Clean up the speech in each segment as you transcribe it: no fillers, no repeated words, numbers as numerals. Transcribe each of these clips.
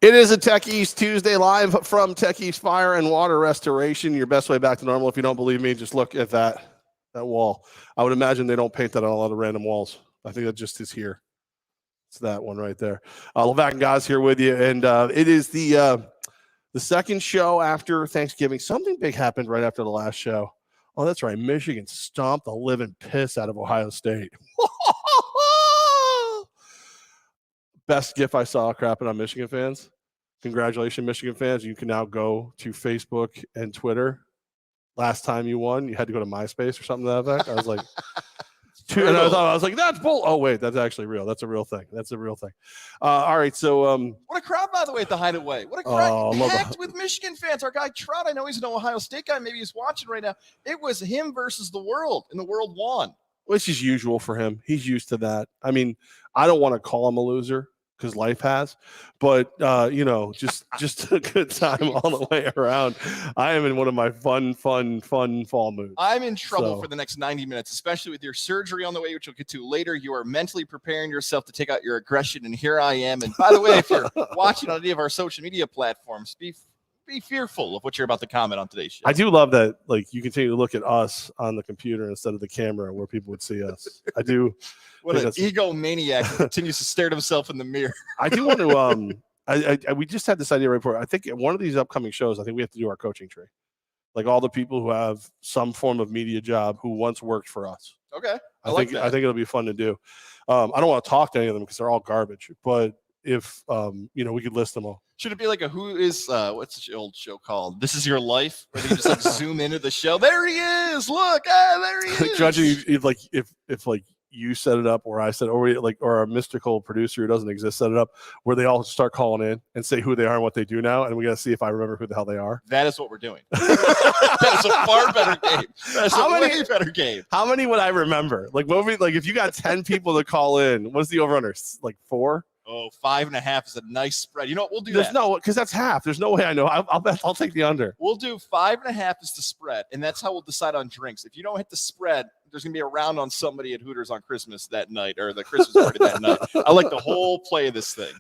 It is a Tech East Tuesday live from Tech East Fire and Water Restoration. Your best way back to normal. If you don't believe me, just look at that wall. I would imagine they don't paint that on a lot of random walls. I think that just is here. It's that one right there. Levack and Goz here with you, and it is the second show after Thanksgiving. Something big happened right after the last show. Oh, that's right. Michigan stomped the living piss out of Ohio State. Best gif I saw crapping on Michigan fans. Congratulations, Michigan fans. You can now go to Facebook and Twitter. Last time you won, you had to go to MySpace or something to that effect. I was like, and I was like, that's bull. Oh, wait, that's actually real. That's a real thing. All right, so what a crowd, by the way, at the Hideaway. What a crowd packed with Michigan fans. Our guy Trout, I know he's an Ohio State guy. Maybe he's watching right now. It was him versus the world, and the world won. Which is usual for him. He's used to that. I mean, I don't want to call him a loser because life has, but just a good time all the way around. I am in one of my fun fall moods. I'm in trouble for the next 90 minutes, especially with your surgery on the way, which we'll get to later. You are mentally preparing yourself to take out your aggression, and here I am. And by the way, if you're watching on any of our social media platforms, be fearful of what you're about to comment on today's show. I do love that, like, you continue to look at us on the computer instead of the camera where people would see us. I do. What an egomaniac who continues to stare at himself in the mirror. I do want to we just had this idea right before. I think one of these upcoming shows, I think we have to do our coaching tree. Like all the people who have some form of media job who once worked for us. Okay. I think it'll be fun to do. I don't want to talk to any of them because they're all garbage, but if we could list them all. Should it be like a what's the old show called? This Is Your Life? Where they can just like zoom into the show. There he is. Look, there he is. Judging if you set it up or I set it, or a mystical producer who doesn't exist set it up where they all start calling in and say who they are and what they do now, and we got to see if I remember who the hell they are. That is what we're doing. That is a far better game. That's a way better game. How many would I remember? Like if you got 10 people to call in, what's the over-under? Like 4? Oh, 5.5 is a nice spread. You know what? We'll do that. No, because that's half. There's no way I know. I'll take the under. We'll do 5.5 is the spread, and that's how we'll decide on drinks. If you don't hit the spread, there's gonna be a round on somebody at Hooters on Christmas that night, or the Christmas party that night. I like the whole play of this thing.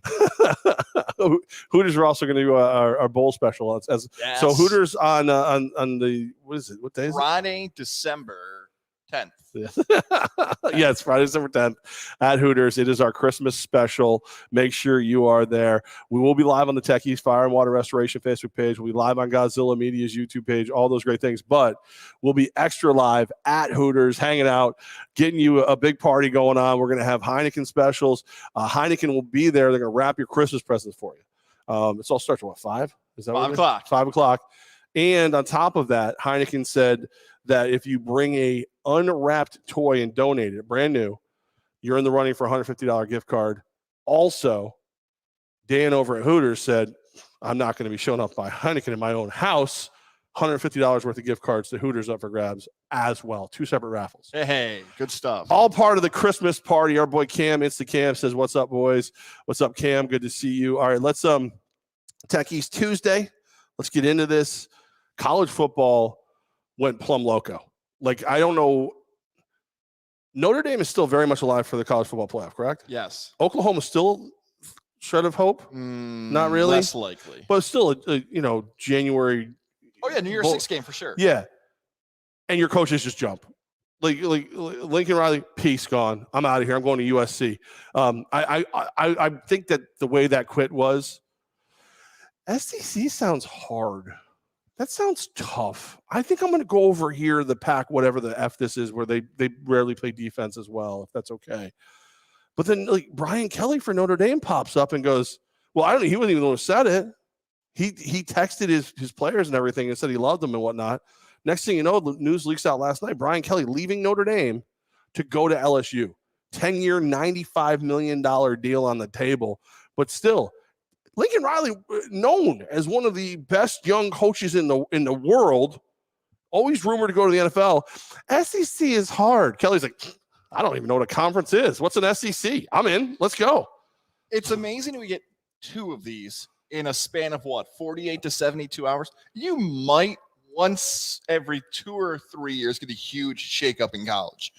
Hooters are also going to do our bowl special. Yes. So Hooters on the what day is Friday, December 10th. Yeah, it's Friday, December 10th at Hooters. It is our Christmas special. Make sure you are there. We will be live on the Tech East Fire and Water Restoration Facebook page. We'll be live on Godzilla Media's YouTube page, all those great things. But we'll be extra live at Hooters, hanging out, getting you a big party going on. We're going to have Heineken Specials. Heineken will be there. They're going to wrap your Christmas presents for you. It all starts at what, 5? Is that 5 o'clock? 5 o'clock. And on top of that, Heineken said that if you bring a unwrapped toy and donate it, brand new, you're in the running for a $150 gift card. Also, Dan over at Hooters said, I'm not going to be showing up by Heineken in my own house. $150 worth of gift cards to Hooters up for grabs as well. 2 separate raffles. Hey, good stuff. All part of the Christmas party. Our boy Cam, Insta-Cam, says, what's up, boys? What's up, Cam? Good to see you. All right, let's Tech East Tuesday. Let's get into this. College football went plumb loco. Like, I don't know. Notre Dame is still very much alive for the college football playoff, correct? Yes. Oklahoma still shred of hope? Not really. Less likely. But still, January. Oh, yeah, New Year's Six game for sure. Yeah. And your coaches just jump. Like Lincoln Riley, peace, gone. I'm out of here. I'm going to USC. I think that the way that quit was, SEC sounds hard. That sounds tough. I think I'm going to go over here, the Pac, whatever the F this is, where they rarely play defense as well, if that's okay. But then, like, Brian Kelly for Notre Dame pops up and goes, well, I don't know. He wasn't even the one who said it. He texted his players and everything and said he loved them and whatnot. Next thing you know, the news leaks out last night. Brian Kelly leaving Notre Dame to go to LSU. 10-year, $95 million deal on the table. But still, Lincoln Riley, known as one of the best young coaches in the world, always rumored to go to the NFL. SEC is hard. Kelly's like, I don't even know what a conference is. What's an SEC? I'm in. Let's go. It's amazing we get 2 of these in a span of 48 to 72 hours. You might once every 2 or 3 years get a huge shakeup in college.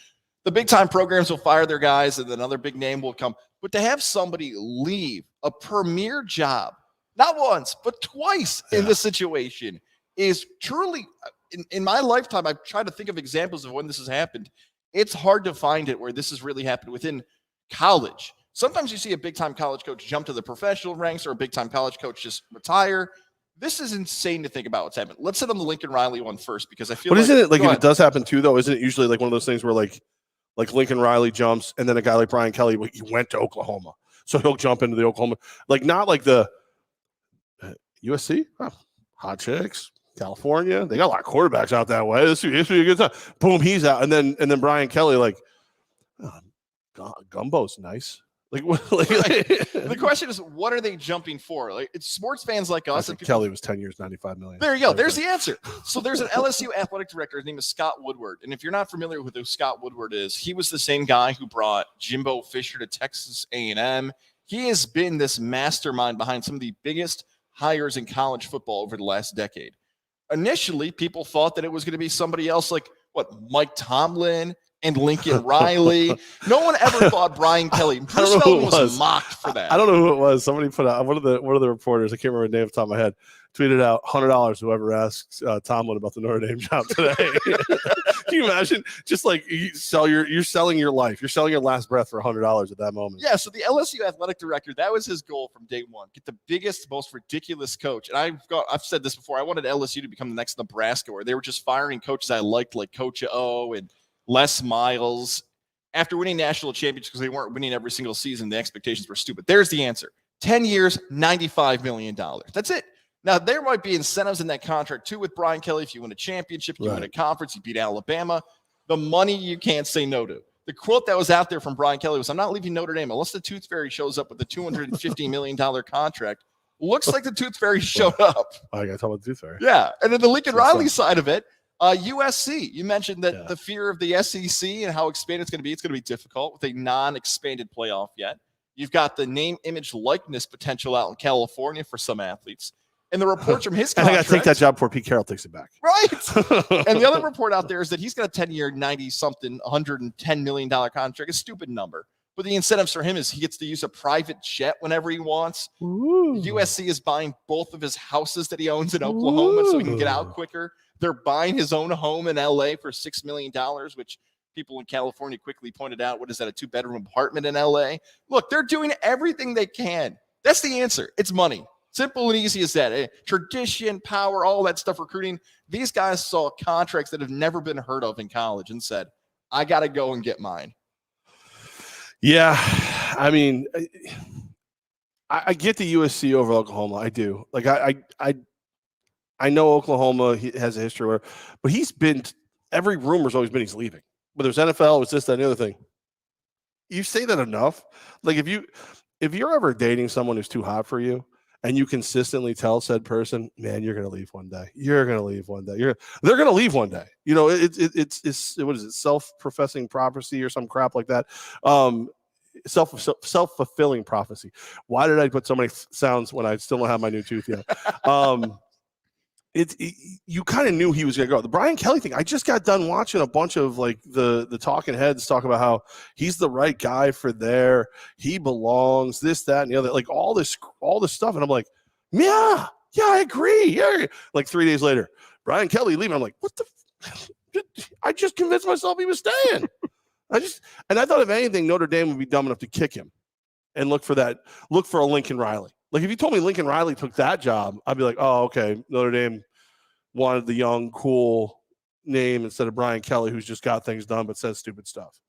The big-time programs will fire their guys, and another big name will come. But to have somebody leave a premier job not once, but twice in this situation is truly, in my lifetime, I've tried to think of examples of when this has happened. It's hard to find it where this has really happened within college. Sometimes you see a big-time college coach jump to the professional ranks or a big-time college coach just retire. This is insane to think about what's happened. Let's hit on the Lincoln Riley one first because I feel But like— isn't it like if it does happen too, though, isn't it usually like one of those things where like Lincoln Riley jumps and then a guy like Brian Kelly, he went to Oklahoma. So he'll jump into the Oklahoma, like not like the USC, hot chicks, California. They got a lot of quarterbacks out that way. This would be a good time. Boom, he's out. And then Brian Kelly, like, Gumbo's nice. The question is, what are they jumping for? Like, it's sports fans like us. And Kelly was 10 years, $95 million. There you go. There's the answer. So there's an LSU athletic director. His name is Scott Woodward. And if you're not familiar with who Scott Woodward is, he was the same guy who brought Jimbo Fisher to Texas A&M. He has been this mastermind behind some of the biggest hires in college football over the last decade. Initially, people thought that it was going to be somebody else like, Mike Tomlin and Lincoln Riley. No one ever thought Brian Kelly. Bruce Feldman was mocked for that. I don't know who it was. Somebody put out one of the reporters. I can't remember the name off the top of my head. Tweeted out $100 whoever asks Tomlin about the Notre Dame job today. Can you imagine? Just like you're selling your life. You're selling your last breath for $100 at that moment. Yeah. So the LSU athletic director, that was his goal from day one. Get the biggest, most ridiculous coach. And I've said this before. I wanted LSU to become the next Nebraska, where they were just firing coaches I liked, like Coach O and Les Miles. After winning national championships, because they weren't winning every single season, the expectations were stupid. There's the answer. 10 years, $95 million. That's it. Now, there might be incentives in that contract, too, with Brian Kelly. If you win a championship, you win a conference, you beat Alabama. The money you can't say no to. The quote that was out there from Brian Kelly was, "I'm not leaving Notre Dame unless the Tooth Fairy shows up with a $250 million contract." Looks like the Tooth Fairy showed up. I got to talk about the Tooth Fairy. Yeah. And then the Lincoln Riley side of it, USC. You mentioned that the fear of the SEC and how expanded it's going to be difficult with a non-expanded playoff yet. You've got the name, image, likeness potential out in California for some athletes. And the reports from his contract— I got to take that job before Pete Carroll takes it back. Right. And the other report out there is that he's got a 10-year, 90-something, $110 million contract, a stupid number. But the incentives for him is he gets to use a private jet whenever he wants. Ooh. USC is buying both of his houses that he owns in Oklahoma so he can get out quicker. They're buying his own home in LA for $6 million, which people in California quickly pointed out, what is that, a 2-bedroom apartment in LA? Look, they're doing everything they can. That's the answer. It's money. Simple and easy as that. Tradition, power, all that stuff, recruiting. These guys saw contracts that have never been heard of in college and said, I got to go and get mine. Yeah. I mean, I get the USC over Oklahoma. I do. Like, I know Oklahoma has a history, but he's been, every rumor's always been he's leaving. Whether it's NFL, it's this, that, and the other thing. You say that enough. Like, if you're ever dating someone who's too hot for you, and you consistently tell said person, man, you're going to leave one day. You're going to leave one day. They're going to leave one day. You know, it's what is it? Self-professing prophecy or some crap like that. Self-fulfilling prophecy. Why did I put so many sounds when I still don't have my new tooth yet? You kind of knew he was going to go. The Brian Kelly thing, I just got done watching a bunch of like the talking heads talk about how he's the right guy for there. He belongs, this, that, and the other, like all this stuff. And I'm like, yeah, I agree. Yeah. Like 3 days later, Brian Kelly leaving. I'm like, what the? I just convinced myself he was staying. And I thought if anything, Notre Dame would be dumb enough to kick him and look for a Lincoln Riley. Like, if you told me Lincoln Riley took that job, I'd be like, oh, okay, Notre Dame wanted the young, cool name instead of Brian Kelly, who's just got things done but says stupid stuff.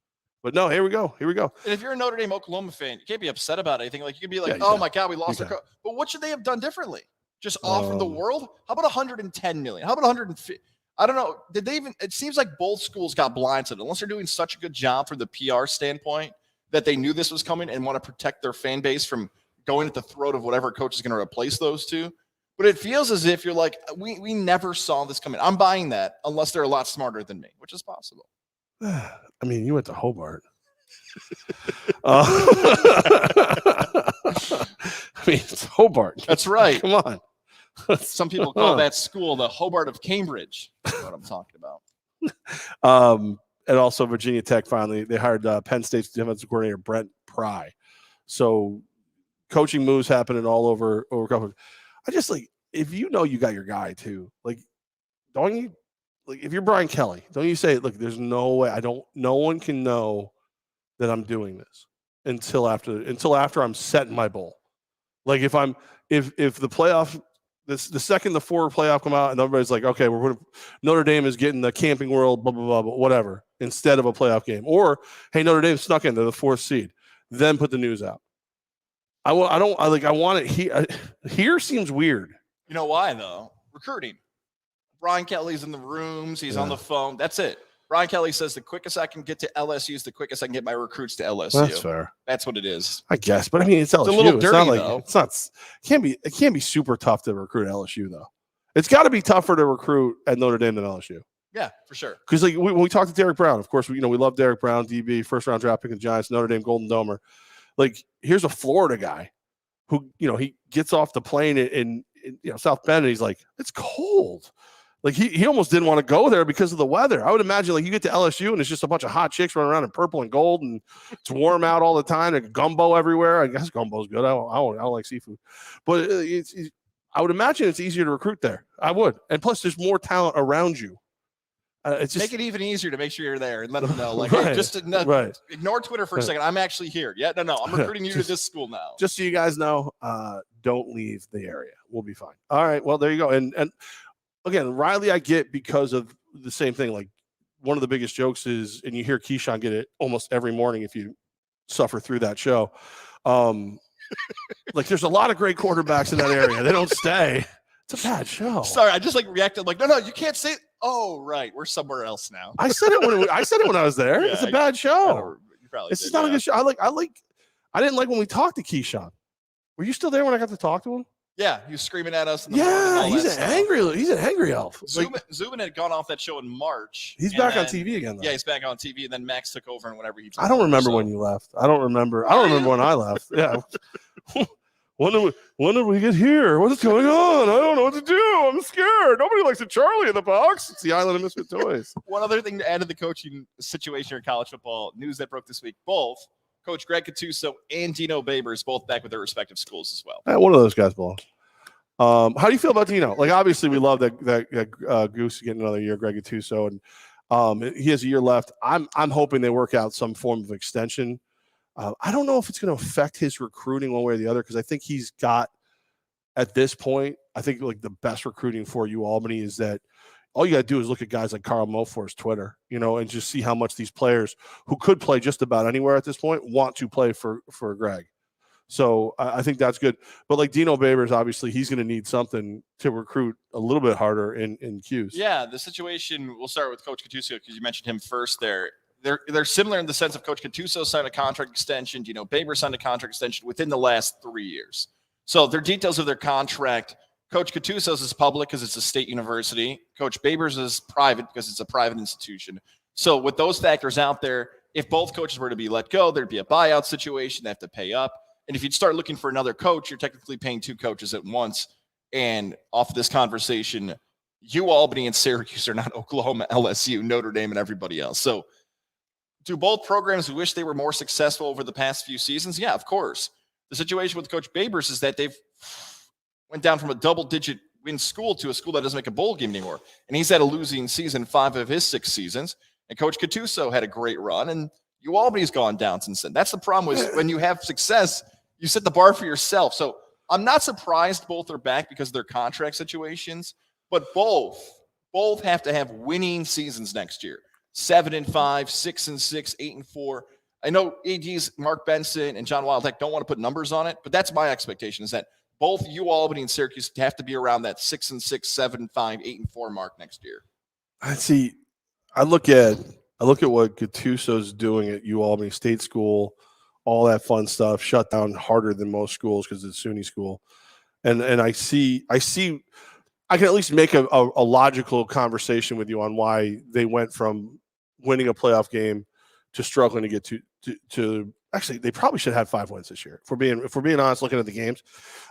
But no, here we go. And if you're a Notre Dame Oklahoma fan, you can't be upset about anything. Like, you can be like, oh, my God, we lost our coach. But what should they have done differently? Just offer the world? How about $110 million? How about 150? I don't know. Did they even – it seems like both schools got blindsided. Unless they're doing such a good job from the PR standpoint that they knew this was coming and want to protect their fan base from – going at the throat of whatever coach is going to replace those two. But it feels as if you're like, we never saw this coming. I'm buying that unless they're a lot smarter than me, which is possible. I mean, you went to Hobart. It's Hobart. That's right. Come on. Some people call that school the Hobart of Cambridge. That's what I'm talking about. And also Virginia Tech finally, they hired Penn State's defensive coordinator, Brent Pry. So coaching moves happening all over college. I just like, if you know you got your guy too, like, don't you, like, if you're Brian Kelly, don't you say, look, there's no way, no one can know that I'm doing this until after I'm setting my bowl. Like, if the playoff, the second the 4 playoff come out and everybody's like, okay, Notre Dame is getting the Camping World, blah, blah, blah, whatever, instead of a playoff game. Or, hey, Notre Dame snuck into the 4th seed, then put the news out. I want it here. Here seems weird. You know why, though? Recruiting. Brian Kelly's in the rooms. He's on the phone. That's it. Brian Kelly says the quickest I can get to LSU is the quickest I can get my recruits to LSU. That's fair. That's what it is. I guess, but I mean, it's LSU. It's a little dirty, not like, though. It's not. It can't be super tough to recruit LSU though. It's got to be tougher to recruit at Notre Dame than LSU. Yeah, for sure. Because like when we talked to Derek Brown, of course, we love Derek Brown, DB, first round draft pick of the Giants, Notre Dame Golden Domer. Like, here's a Florida guy who he gets off the plane in South Bend and he's like, it's cold. Like, he almost didn't want to go there because of the weather. I would imagine, like, you get to LSU and it's just a bunch of hot chicks running around in purple and gold and it's warm out all the time. There's gumbo everywhere. I guess gumbo's good. I don't like seafood. But I would imagine it's easier to recruit there. I would. And plus, there's more talent around you. It's just, make it even easier to make sure you're there and let them know. Like, right, hey, just ignore Twitter for a second. I'm actually here. Yeah, no. I'm recruiting you to this school now. Just so you guys know, don't leave the area. We'll be fine. All right. Well, there you go. And again, Riley, I get because of the same thing. Like, one of the biggest jokes is, and you hear Keyshawn get it almost every morning if you suffer through that show. Like, there's a lot of great quarterbacks in that area. They don't stay. It's a bad show. Sorry, I just reacted like, no, you can't say. Oh, right, we're somewhere else now. I said it when I was there. Yeah, it's a bad show. It's just not a good show. I didn't like when we talked to Keyshawn. Were you still there when I got to talk to him? Yeah, he was screaming at us. He's an angry elf. Zubin had gone off that show in March. He's back on TV again, though. Yeah, he's back on TV, and then Max took over and whatever he took I don't remember when you left. I don't remember when I left. Yeah. When did we get here? What is going on? I don't know what to do. I'm scared. Nobody likes a Charlie in the box. It's the Island of Misfit Toys. One other thing to add to the coaching situation in college football news that broke this week: both Coach Greg Gattuso and Dino Babers both back with their respective schools as well. One of those guys belongs. How do you feel about Dino? Like, obviously, we love that Goose getting another year, Greg Gattuso, and he has a year left. I'm hoping they work out some form of extension. I don't know if it's going to affect his recruiting one way or the other, because I think he's got, at this point, I think like the best recruiting for Albany is that all you got to do is look at guys like Carl Mofor's Twitter, and just see how much these players who could play just about anywhere at this point want to play for Greg. So I think that's good. But like Dino Babers, obviously, he's going to need something to recruit a little bit harder in Q's. Yeah, the situation, we'll start with Coach Gattuso because you mentioned him first there. They're similar in the sense of Coach Gattuso signed a contract extension. Dino Babers signed a contract extension within the last 3 years. So their details of their contract, Coach Gattuso's is public because it's a state university. Coach Babers is private because it's a private institution. So with those factors out there, if both coaches were to be let go, there'd be a buyout situation. They have to pay up. And if you'd start looking for another coach, you're technically paying 2 coaches at once. And off of this conversation, Albany and Syracuse are not Oklahoma, LSU, Notre Dame, and everybody else. So do both programs wish they were more successful over the past few seasons? Yeah, of course. The situation with Coach Babers is that they've went down from a double-digit win school to a school that doesn't make a bowl game anymore. And he's had a losing season 5 of his 6 seasons. And Coach Gattuso had a great run, and Albany's gone down since then. That's the problem with when you have success, you set the bar for yourself. So I'm not surprised both are back because of their contract situations, but both have to have winning seasons next year. 7-5, 6-6, 8-4. I know ADs Mark Benson and John Wildheck don't want to put numbers on it, but that's my expectation is that both Albany and Syracuse have to be around that 6-6, 7-5, 8-4 mark next year. I look at what Gattuso's doing at Albany State School, all that fun stuff, shut down harder than most schools because it's SUNY school. And I can at least make a logical conversation with you on why they went from winning a playoff game to struggling to get to actually, they probably should have 5 wins this year. If we're being honest, looking at the games,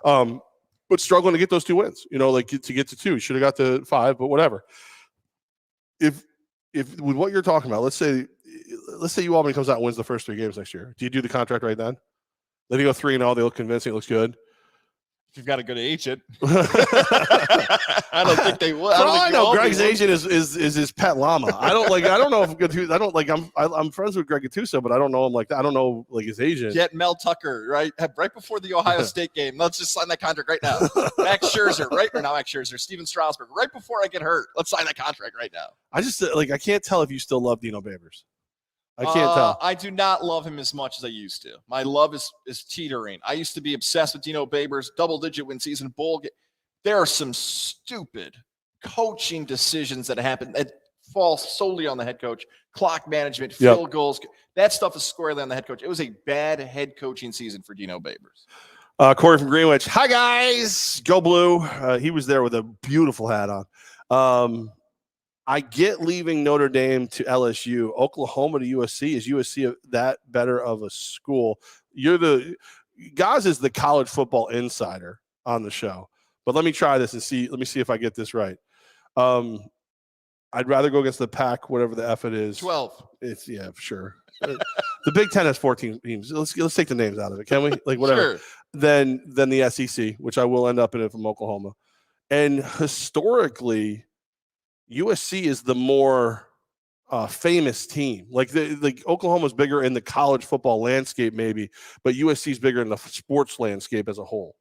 but struggling to get those 2 wins, to get to 2, should have got to 5, but whatever. If with what you're talking about, let's say Albany comes out and wins the first 3 games next year, do you do the contract right then? Then you go 3-0. They look convincing. It looks good. If you've got a good agent, I don't think they will. I know Greg's agent is his pet llama. I don't know if I'm friends with Greg Gattuso, but I don't know him like that. I don't know like his agent. Get Mel Tucker right before the Ohio State game. Let's just sign that contract right now. Max Scherzer, Max Scherzer, Steven Strasburg, right before I get hurt. Let's sign that contract right now. I just I can't tell if you still love Dino Babers. I can't tell. I do not love him as much as I used to. My love is teetering. I used to be obsessed with Dino Babers, double-digit win season bowl. There are some stupid coaching decisions that happen that fall solely on the head coach. Clock management, field goals. That stuff is squarely on the head coach. It was a bad head coaching season for Dino Babers. Corey from Greenwich. Hi, guys. Go Blue. He was there with a beautiful hat on. I get leaving Notre Dame to LSU. Oklahoma to USC. Is USC that better of a school? Goz is the college football insider on the show. But let me try this and see. Let me see if I get this right. I'd rather go against the Pac, whatever the F it is. 12. It's sure. The Big Ten has 14 teams. Let's take the names out of it, can we? Like whatever. Sure. Then the SEC, which I will end up in it from Oklahoma. And historically, USC is the more famous team. Like Oklahoma's bigger in the college football landscape, maybe, but USC is bigger in the sports landscape as a whole.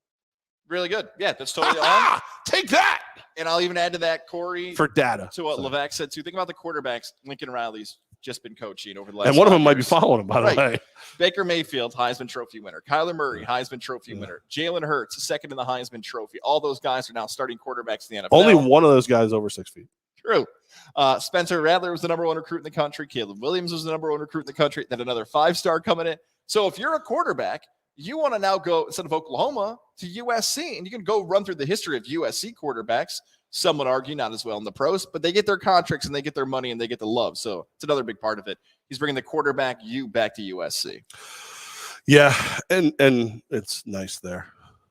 Really good. Yeah, that's totally on. Take that. And I'll even add to that, Corey, for data. To what Levack said too. Think about the quarterbacks Lincoln Riley's just been coaching over the last. And one of them years. might be following him, by the way. Baker Mayfield, Heisman Trophy winner. Kyler Murray, Heisman Trophy winner. Jalen Hurts, second in the Heisman Trophy. All those guys are now starting quarterbacks in the NFL. Only one of those guys over 6 feet. True. Spencer Rattler was the number one recruit in the country. Caleb Williams was the number one recruit in the country. Then another 5-star coming in. So if you're a quarterback, you want to now go, instead of Oklahoma, to USC, and you can go run through the history of USC quarterbacks. Some would argue not as well in the pros, but they get their contracts and they get their money and they get the love. So it's another big part of it. He's bringing the quarterback back to USC. Yeah, and it's nice there.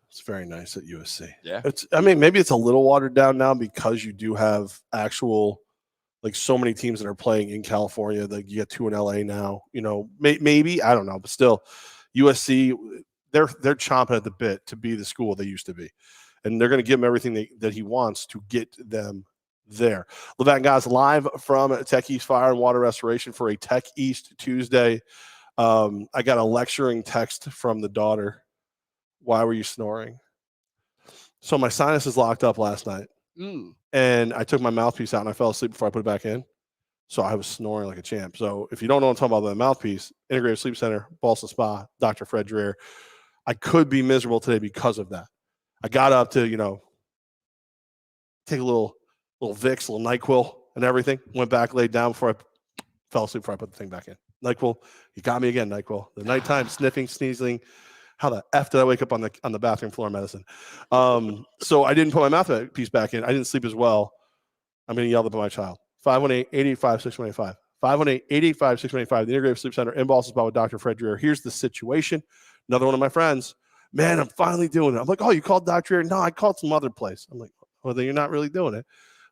It's very nice at USC. Yeah. Maybe it's a little watered down now because you do have actual, like, so many teams that are playing in California. Like, you get 2 in LA now. Maybe, I don't know, but still, USC, they're chomping at the bit to be the school they used to be. And they're going to give him everything that he wants to get them there. Levack and Goz live from Tech East Fire and Water Restoration for a Tech East Tuesday. I got a lecturing text from the daughter. Why were you snoring? So my sinus is locked up last night. And I took my mouthpiece out and I fell asleep before I put it back in. So I was snoring like a champ. So if you don't know what I'm talking about, the mouthpiece, Integrated Sleep Center, Boston Spa, Dr. Fred Dreher. I could be miserable today because of that. I got up to, take a little Vicks, a little NyQuil and everything. Went back, laid down before I fell asleep before I put the thing back in. NyQuil, you got me again, NyQuil. The nighttime sniffing, sneezing. How the F did I wake up on the bathroom floor medicine? So I didn't put my mouthpiece back in. I didn't sleep as well. I'm going to yell at my child. 518-885-6185. 518-885-6185. The Integrated Sleep Center in Boston Spa with Dr. Fred Dreher. Here's the situation. Another one of my friends. Man, I'm finally doing it. I'm like, oh, you called Dr. Dreher? No, I called some other place. I'm like, well, then you're not really doing it.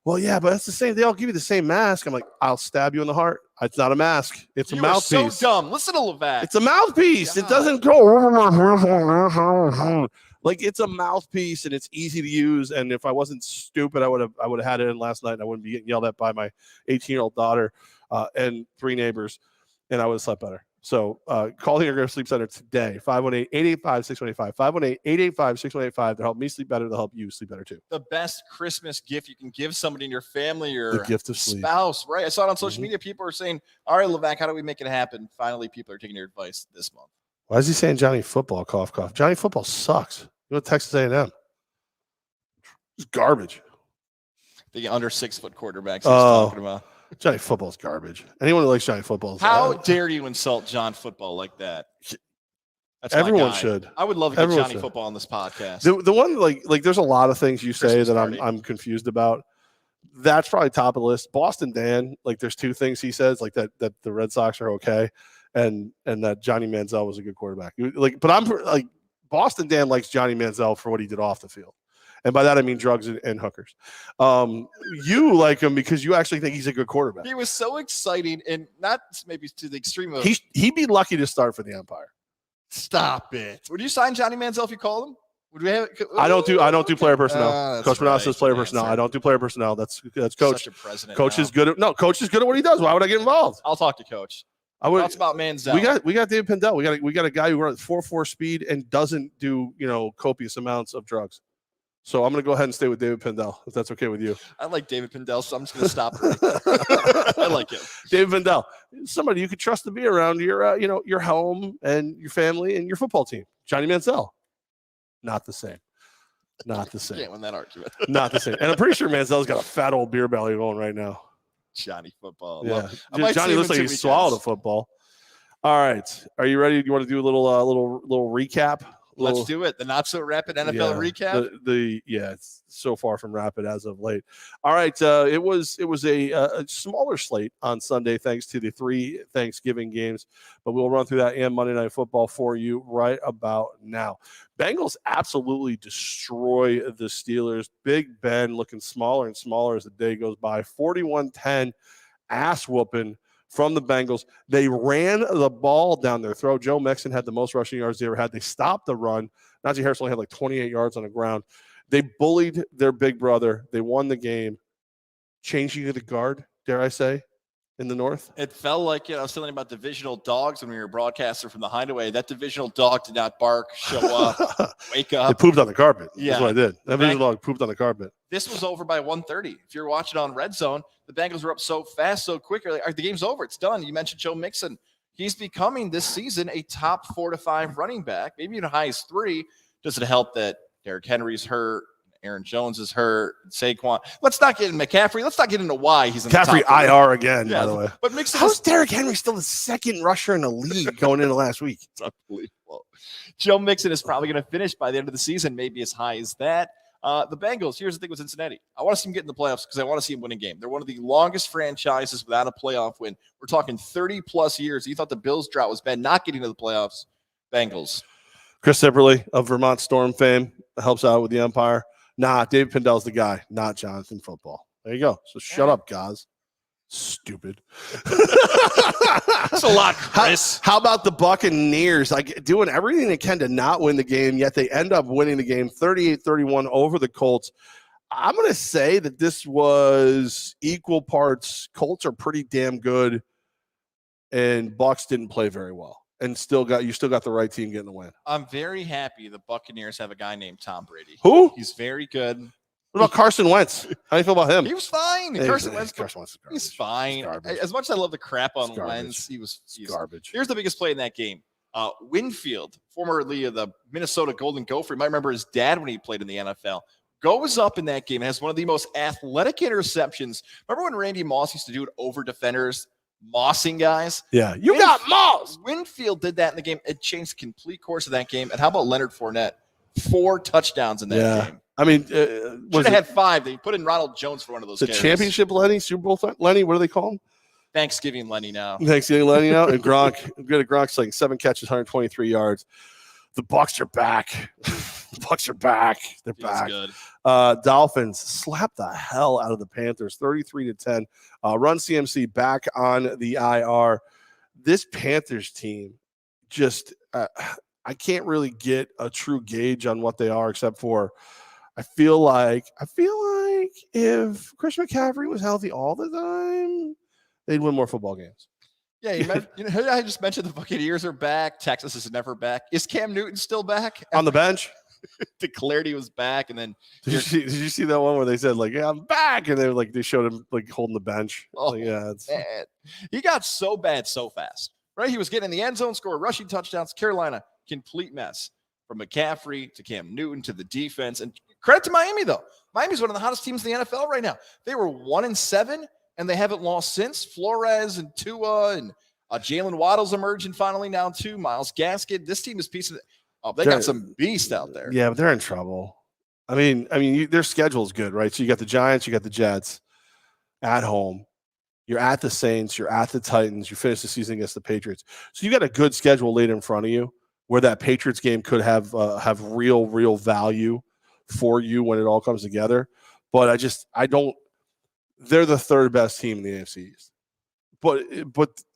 Well, yeah, but it's the same. They all give you the same mask. I'm like, I'll stab you in the heart. It's not a mask. It's a mouthpiece. You're so dumb. Listen to Levack. It's a mouthpiece. God. It doesn't go like it's a mouthpiece and it's easy to use. And if I wasn't stupid, I would have had it in last night and I wouldn't be getting yelled at by my 18-year-old daughter and 3 neighbors, and I would have slept better. So call the Integrated Sleep Center today, 518-885-6185, 518-885-6185 to help me sleep better, to help you sleep better too. The best Christmas gift you can give somebody in your family or the gift of sleep. Spouse, right? I saw it on social media. People are saying, all right, Levack, how do we make it happen? Finally, people are taking your advice this month. Why is he saying Johnny Football, cough, cough? Johnny Football sucks. You know, Texas A&M. It's garbage. The under 6-foot quarterbacks he's talking about. Johnny Football's garbage. Anyone who likes Johnny Football. How dare you insult John Football like that? That's everyone should. I would love to get Johnny Football on this podcast. The one like there's a lot of things you say that I'm confused about. That's probably top of the list. Boston Dan, like there's 2 things he says, like that the Red Sox are okay, and that Johnny Manziel was a good quarterback. Like, but I'm like Boston Dan likes Johnny Manziel for what he did off the field. And by that, I mean drugs and hookers. You like him because you actually think he's a good quarterback. He was so exciting, and not maybe to the extreme of he'd be lucky to start for the Empire. Stop it. Would you sign Johnny Manziel if you called him? Would we have? I don't do player personnel. Coach Manal says player Good personnel. answer. I don't do player personnel. That's coach. Such a president. Coach now. is good at Coach is good at what he does. Why would I get involved? I'll talk to Coach. I would. Thoughts about Manziel? We got David Pendel. We got a guy who runs 4.4 speed and doesn't do copious amounts of drugs. So I'm going to go ahead and stay with David Pendel, if that's okay with you. I like David Pendel, so I'm just going to stop right there. I like him. David Pendel, somebody you could trust to be around your home and your family and your football team. Johnny Manziel, not the same. Not the same. Can't win that argument. Not the same. And I'm pretty sure Manziel's got a fat old beer belly going right now. Johnny football. Yeah. Johnny looks like he swallowed a football. All right. Are you ready? Do you want to do a little recap? Let's do it. The not so rapid NFL recap. It's so far from rapid as of late. All right. It was a smaller slate on Sunday thanks to the 3 Thanksgiving games, but we'll run through that and Monday Night Football for you right about now. Bengals absolutely destroy the Steelers. Big Ben looking smaller and smaller as the day goes by. 41-10 ass whooping from the Bengals. They ran the ball down their throat. Joe Mixon had the most rushing yards they ever had. They stopped the run. Najee Harris only had like 28 yards on the ground. They bullied their big brother. They won the game. Changing of the guard, dare I say, in the North. It felt like, I was telling you about divisional dogs when we were a broadcaster from the Hideaway. That divisional dog did not bark, show up, wake up. It pooped on the carpet. Yeah. That's what I did. That divisional dog pooped on the carpet. This was over by 1:30. If you're watching on Red Zone, the Bengals were up so fast, so quick. Like, the game's over. It's done. You mentioned Joe Mixon. He's becoming this season a top 4 to 5 running back, maybe even high as 3. Does it help that Derrick Henry's hurt? Aaron Jones is hurt. Saquon. Let's not get into McCaffrey. Let's not get into why he's in McCaffrey the top IR again, by the way. But Mixon, how's Derrick Henry still the second rusher in the league going into last week? It's unbelievable. Joe Mixon is probably going to finish by the end of the season, maybe as high as that. The Bengals, here's the thing with Cincinnati. I want to see them get in the playoffs because I want to see them win a game. They're one of the longest franchises without a playoff win. We're talking 30-plus years. You thought the Bills' drought was bad, not getting to the playoffs. Bengals. Chris Epperly of Vermont Storm fame helps out with the umpire. Nah, David Pendel's the guy, not Jonathan Football. There you go. So shut up, Goz. Stupid. That's a lot, Chris. How about the Buccaneers? Like doing everything they can to not win the game, yet they end up winning the game 38-31 over the Colts. I'm going to say that this was equal parts. Colts are pretty damn good, and Bucs didn't play very well. And still got the right team getting the win. I'm very happy the Buccaneers have a guy named Tom Brady. Who? He's very good. What about Carson Wentz? How do you feel about him? He was fine. Carson Wentz is he's fine. As much as I love the crap on Wentz, he's garbage. Here's the biggest play in that game. Winfield, formerly of the Minnesota Golden Gopher, you might remember his dad when he played in the NFL, goes up in that game and has one of the most athletic interceptions. Remember when Randy Moss used to do it over defenders? Mossing guys. Yeah, you got Moss. Winfield did that in the game. It changed the complete course of that game. And how about Leonard Fournette? 4 touchdowns in that game. I mean, should have had 5. They put in Ronald Jones for one of those. The carries. championship Lenny, Super Bowl Lenny. What do they call him? Thanksgiving Lenny now. Thanksgiving Lenny now. And Gronk, good at Gronk's like 7 catches, 123 yards. The Bucs are back. The Bucs are back. They're back. Good. Dolphins slapped the hell out of the Panthers, 33-10. Run CMC back on the IR. This Panthers team just I can't really get a true gauge on what they are, except for I feel like if Christian McCaffrey was healthy all the time, they'd win more football games. Yeah, I just mentioned the Buccaneers are back. Texas is never back. Is Cam Newton still back? On the bench? Declared he was back, and then did you see that one where they said like, "Yeah, I'm back," and they showed him like holding the bench? Oh like, yeah, man. He got so bad so fast. Right, he was getting in the end zone, score rushing touchdowns. Carolina, complete mess from McCaffrey to Cam Newton to the defense. And credit to Miami though. Miami's one of the hottest teams in the NFL right now. They were 1-7, and they haven't lost since. Flores and Tua and Jalen Waddle's emerging finally now too. Miles Gaskin. This team is piecing it. Oh, they got some beast out there. Yeah, but they're in trouble. I mean, their schedule's good, right? So you got the Giants, you got the Jets at home. You're at the Saints, you're at the Titans. You finish the season against the Patriots. So you got a good schedule laid in front of you, where that Patriots game could have real value for you when it all comes together. But I don't. They're the 3rd best team in the AFC East. but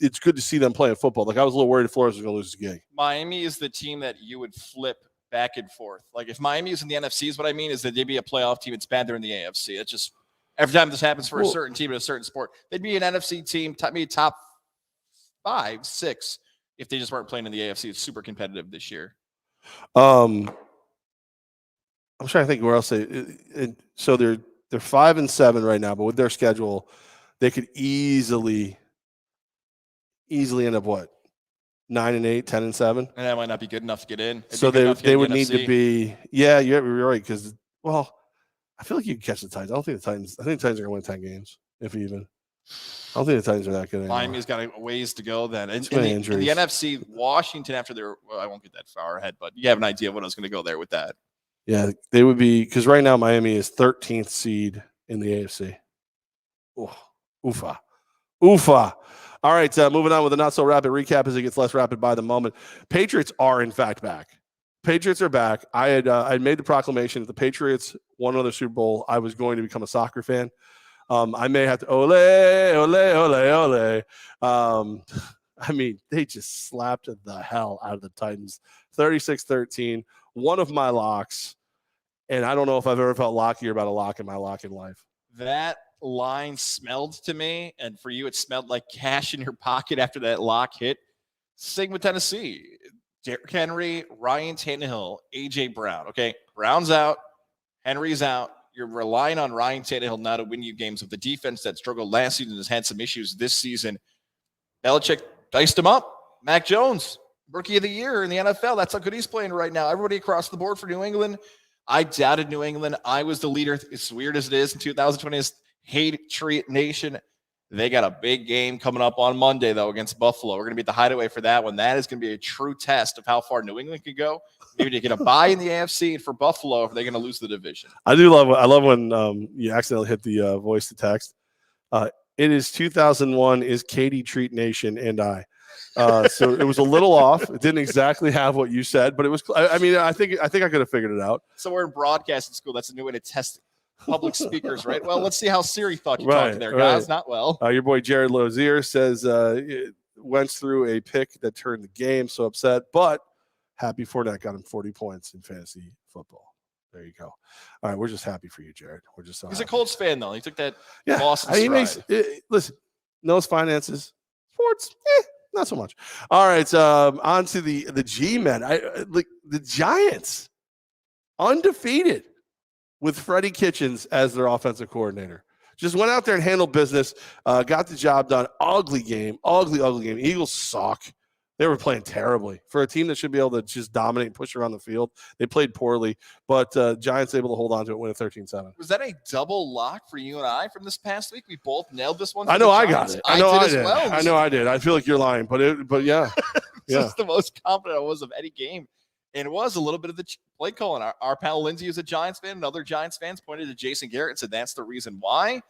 it's good to see them playing football. Like I was a little worried if Flores was going to lose the game. Miami is the team that you would flip back and forth. Like if Miami is in the NFC, is what I mean is that they'd be a playoff team. It's bad they're in the AFC. It's just every time this happens for a certain team in a certain sport, they'd be an NFC team, maybe top 5, 6 if they just weren't playing in the AFC. It's super competitive this year. I'm trying to think where else so they're 5-7 right now, but with their schedule, they could easily end up what? 9-8, 10-7. And that might not be good enough to get in. So they would need to be, you're right. Because, I feel like you can catch the Titans. I think the Titans are going to win 10 games, if even. I don't think the Titans are that good anymore. Miami's got a ways to go then. In the NFC, Washington, after I won't get that far ahead, but you have an idea of what I was going to go there with that. Yeah, they would be, because right now Miami is 13th seed in the AFC. Oofa. All right, moving on with a not-so-rapid recap as it gets less rapid by the moment. Patriots are, in fact, back. Patriots are back. I had made the proclamation that the Patriots won another Super Bowl. I was going to become a soccer fan. I may have to ole. I mean, they just slapped the hell out of the Titans. 36-13, one of my locks. And I don't know if I've ever felt lockier about a lock in my lock in life. That line smelled to me, and for you, it smelled like cash in your pocket after that lock hit. Same with Tennessee. Derrick Henry, Ryan Tannehill, A.J. Brown. Okay, Brown's out. Henry's out. You're relying on Ryan Tannehill now to win you games with the defense that struggled last season and has had some issues this season. Belichick diced him up. Mac Jones, rookie of the year in the NFL. That's how good he's playing right now. Everybody across the board for New England. I doubted New England. I was the leader. As weird as it is in 2020, hate treat nation. They got a big game coming up on Monday, though, against Buffalo. We're going to be at the Hideaway for that one. That is going to be a true test of how far New England could go. Maybe to get a bye in the AFC, and for Buffalo, if they're going to lose the division. I love when you accidentally hit the voice to text. It is 2001 is Katie Treat Nation and I. So it was a little off. It didn't exactly have what you said, but it was. I think I could have figured it out. So we're in broadcasting school. That's a new way to test public speakers, right? Well, let's see how Siri thought you talked there, guys. Not well. Your boy Jared Lozier says went through a pick that turned the game. So upset, but happy Fournette got him 40 points in fantasy football. There you go. All right, we're just happy for you, Jared. We're just. He's a Colts fan, though. He took that loss in stride. Listen, knows finances, sports. Not so much. All right, on to the G-men. The Giants, undefeated with Freddie Kitchens as their offensive coordinator. Just went out there and handled business, got the job done. Ugly game. Eagles suck. They were playing terribly. For a team that should be able to just dominate and push around the field, they played poorly, but Giants able to hold on to it, win a 13-7. Was that a double lock for you and I from this past week? We both nailed this one. I know I got it. I know I did. Well. I know I did. I feel like you're lying, but yeah. This is the most confident I was of any game. And it was a little bit of the play calling. Our pal Lindsay is a Giants fan, and other Giants fans pointed to Jason Garrett and said that's the reason why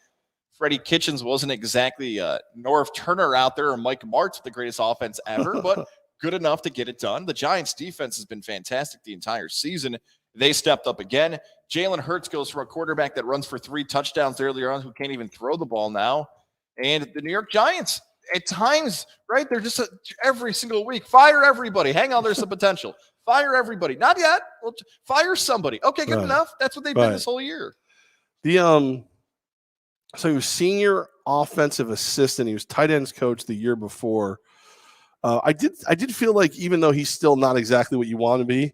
Freddie Kitchens wasn't exactly Norv Turner out there or Mike Martz, the greatest offense ever, but good enough to get it done. The Giants' defense has been fantastic the entire season. They stepped up again. Jalen Hurts goes from a quarterback that runs for 3 touchdowns earlier on who can't even throw the ball now. And the New York Giants, at times, right, they're just every single week, fire everybody. Hang on, there's some potential. Fire everybody. Not yet. Well, fire somebody. Okay, good enough. That's what they've been this whole year. So he was senior offensive assistant. He was tight ends coach the year before. I did feel like even though he's still not exactly what you want to be,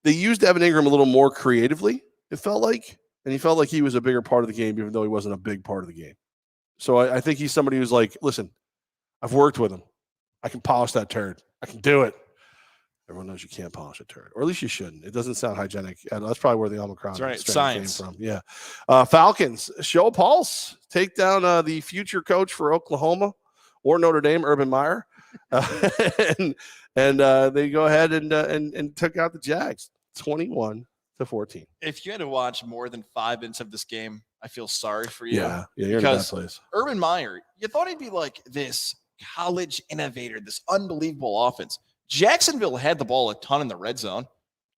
they used Evan Ingram a little more creatively, it felt like. And he felt like he was a bigger part of the game, even though he wasn't a big part of the game. So I think he's somebody who's like, listen, I've worked with him. I can polish that turd. I can do it. Everyone knows you can't polish a turd, or at least you shouldn't. It doesn't sound hygienic. That's probably where the Omicron science came from. Yeah. Falcons show pulse, take down the future coach for Oklahoma or Notre Dame, Urban Meyer, and they go ahead and took out the Jags 21-14. If you had to watch more than 5 minutes of this game, I feel sorry for you. Yeah, you're in a bad place. Urban Meyer, you thought he'd be like this college innovator, this unbelievable offense. Jacksonville had the ball a ton in the red zone.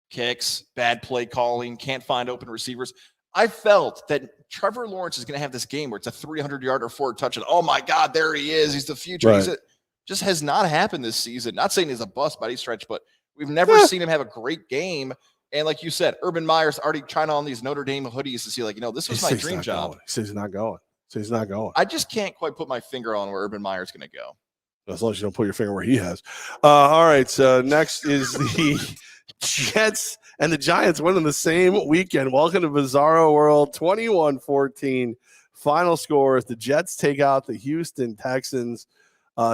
Kicks, bad play calling, can't find open receivers. I felt that Trevor Lawrence is going to have this game where it's a 300-yarder for a touchdown. Oh my God, there he is. He's the future. Right. Just has not happened this season. Not saying he's a bust by any stretch, but we've never seen him have a great game. And like you said, Urban Meyer's already trying on these Notre Dame hoodies to see, like, this was my dream job. He says he's not going. He's not going. I just can't quite put my finger on where Urban Meyer's going to go. As long as you don't put your finger where he has. All right. So next is the Jets and the Giants winning the same weekend. Welcome to Bizarro World. 21-14. Final score is the Jets take out the Houston Texans.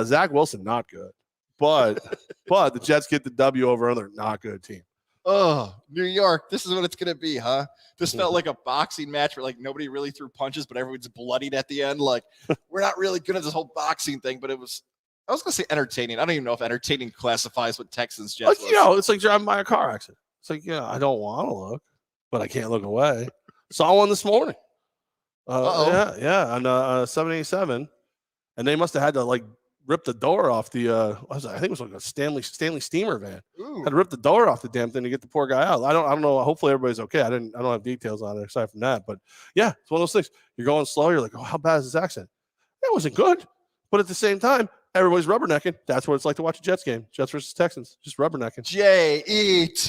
Zach Wilson, not good. But the Jets get the W over another not good team. Oh, New York, this is what it's going to be, huh? This felt like a boxing match where, like, nobody really threw punches, but everyone's bloodied at the end. Like, we're not really good at this whole boxing thing, but I was going to say entertaining. I don't even know if entertaining classifies what Texans Jets was. It's like driving by a car accident. It's like, I don't want to look, but I can't look away. Saw one this morning. On 787. And they must have had to, like, rip the door off the I think it was like a Stanley steamer van. Ooh. Had to rip the door off the damn thing to get the poor guy out. I don't know. Hopefully everybody's okay. I don't have details on it aside from that. But yeah, it's one of those things. You're going slow. You're like, oh, how bad is this accident? That wasn't good. But at the same time, everybody's rubbernecking. That's what it's like to watch a Jets game. Jets versus Texans. Just rubbernecking. Jets.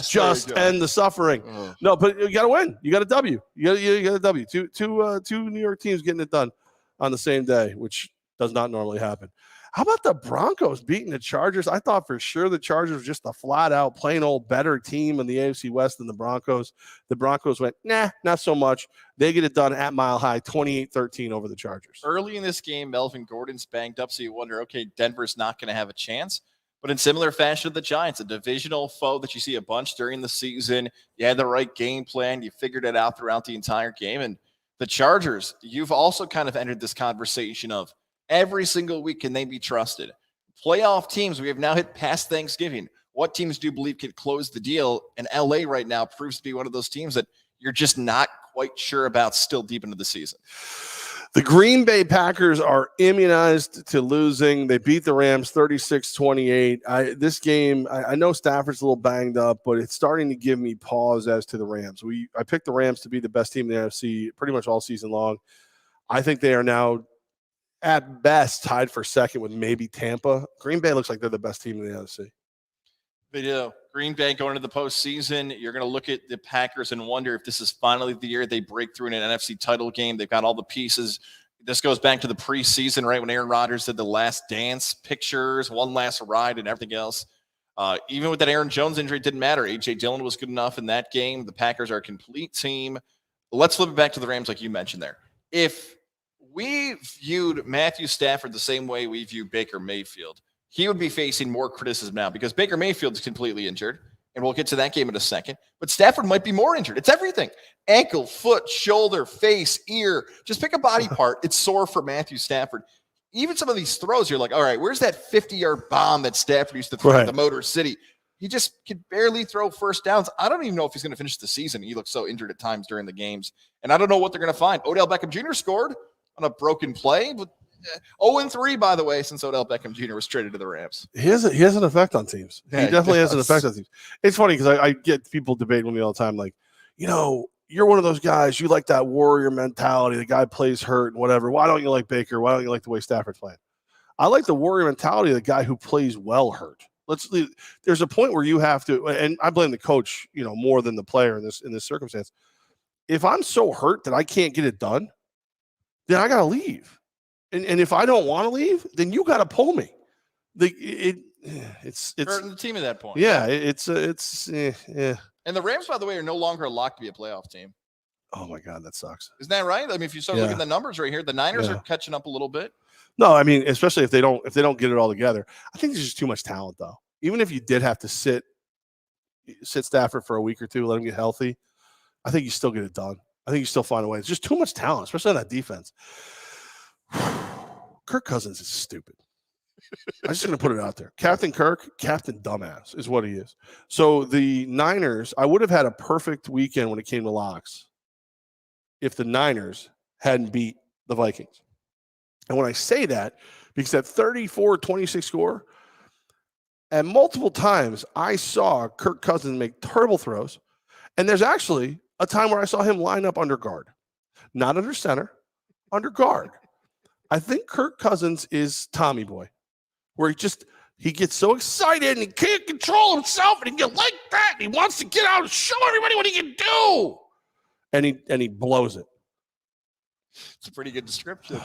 Just end the suffering. No, but you got to win. You got a W. You got a W. Two New York teams getting it done on the same day, which does not normally happen. How about the Broncos beating the Chargers? I thought for sure the Chargers were just a flat-out, plain old better team in the AFC West than the Broncos. The Broncos went, nah, not so much. They get it done at Mile High, 28-13 over the Chargers. Early in this game, Melvin Gordon's banged up, so you wonder, okay, Denver's not going to have a chance. But in similar fashion to the Giants, a divisional foe that you see a bunch during the season, you had the right game plan, you figured it out throughout the entire game. And the Chargers, you've also kind of entered this conversation of, every single week, can they be trusted? Playoff teams, we have now hit past Thanksgiving. What teams do you believe can close the deal? And LA right now proves to be one of those teams that you're just not quite sure about still deep into the season. The Green Bay Packers are immunized to losing. They beat the Rams 36-28. This game, I know Stafford's a little banged up, but it's starting to give me pause as to the Rams. I picked the Rams to be the best team in the NFC pretty much all season long. I think they are now at best tied for second with maybe Tampa. Green Bay looks like they're the best team in the NFC. They do. Green Bay going into the postseason, you're going to look at the Packers and wonder if this is finally the year they break through in an NFC title game. They've got all the pieces. This goes back to the preseason, right, when Aaron Rodgers did the last dance pictures, one last ride, and everything else. Even with that Aaron Jones injury, it didn't matter. A.J. Dillon was good enough in that game. The Packers are a complete team. Let's flip it back to the Rams like you mentioned there. If we viewed Matthew Stafford the same way we view Baker Mayfield, he would be facing more criticism now because Baker Mayfield is completely injured, and we'll get to that game in a second. But Stafford might be more injured. It's everything. Ankle, foot, shoulder, face, ear. Just pick a body part. It's sore for Matthew Stafford. Even some of these throws, you're like, all right, where's that 50-yard bomb that Stafford used to throw at the Motor City? He just could barely throw first downs. I don't even know if he's going to finish the season. He looks so injured at times during the games. And I don't know what they're going to find. Odell Beckham Jr. scored on a broken play. 0-3, by the way, since Odell Beckham Jr. was traded to the Rams. He has an effect on teams. Yeah, he definitely has an effect on teams. It's funny because I get people debating with me all the time, like, you're one of those guys, you like that warrior mentality. The guy plays hurt and whatever. Why don't you like Baker? Why don't you like the way Stafford's playing? I like the warrior mentality of the guy who plays well hurt. There's a point where you have to, and I blame the coach, more than the player in this circumstance. If I'm so hurt that I can't get it done, then I got to leave. And if I don't want to leave, then you got to pull me. It's hurting the team at that point. Yeah, yeah. And the Rams, by the way, are no longer locked to be a playoff team. Oh my God, that sucks. Isn't that right? I mean, if you start looking at the numbers right here, the Niners are catching up a little bit. No, I mean, especially if they don't get it all together. I think there's just too much talent, though. Even if you did have to sit Stafford for a week or two, let him get healthy, I think you still get it done. I think you still find a way. It's just too much talent, especially on that defense. Kirk Cousins is stupid. I'm just going to put it out there. Captain Kirk, Captain Dumbass is what he is. So the Niners, I would have had a perfect weekend when it came to locks if the Niners hadn't beat the Vikings. And when I say that, because that 34-26 score, and multiple times I saw Kirk Cousins make terrible throws. And there's actually a time where I saw him line up under guard, not under center, under guard. I think Kirk Cousins is Tommy Boy, where he gets so excited and he can't control himself and he gets like that and he wants to get out and show everybody what he can do. And he blows it. It's a pretty good description.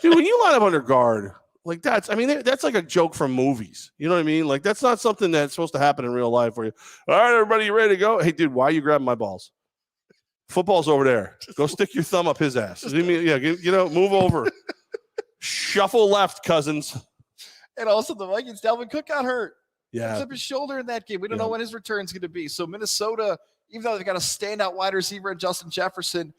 Dude, when you line up under guard, like that's like a joke from movies. You know what I mean? Like that's not something that's supposed to happen in real life where you, all right, everybody, you ready to go? Hey, dude, why are you grabbing my balls? Football's over there. Go stick your thumb up his ass. Move over. Shuffle left, Cousins. And also the Vikings, Dalvin Cook got hurt. Yeah. He up his shoulder in that game. We don't know when his return's going to be. So Minnesota, even though they've got a standout wide receiver in Justin Jefferson,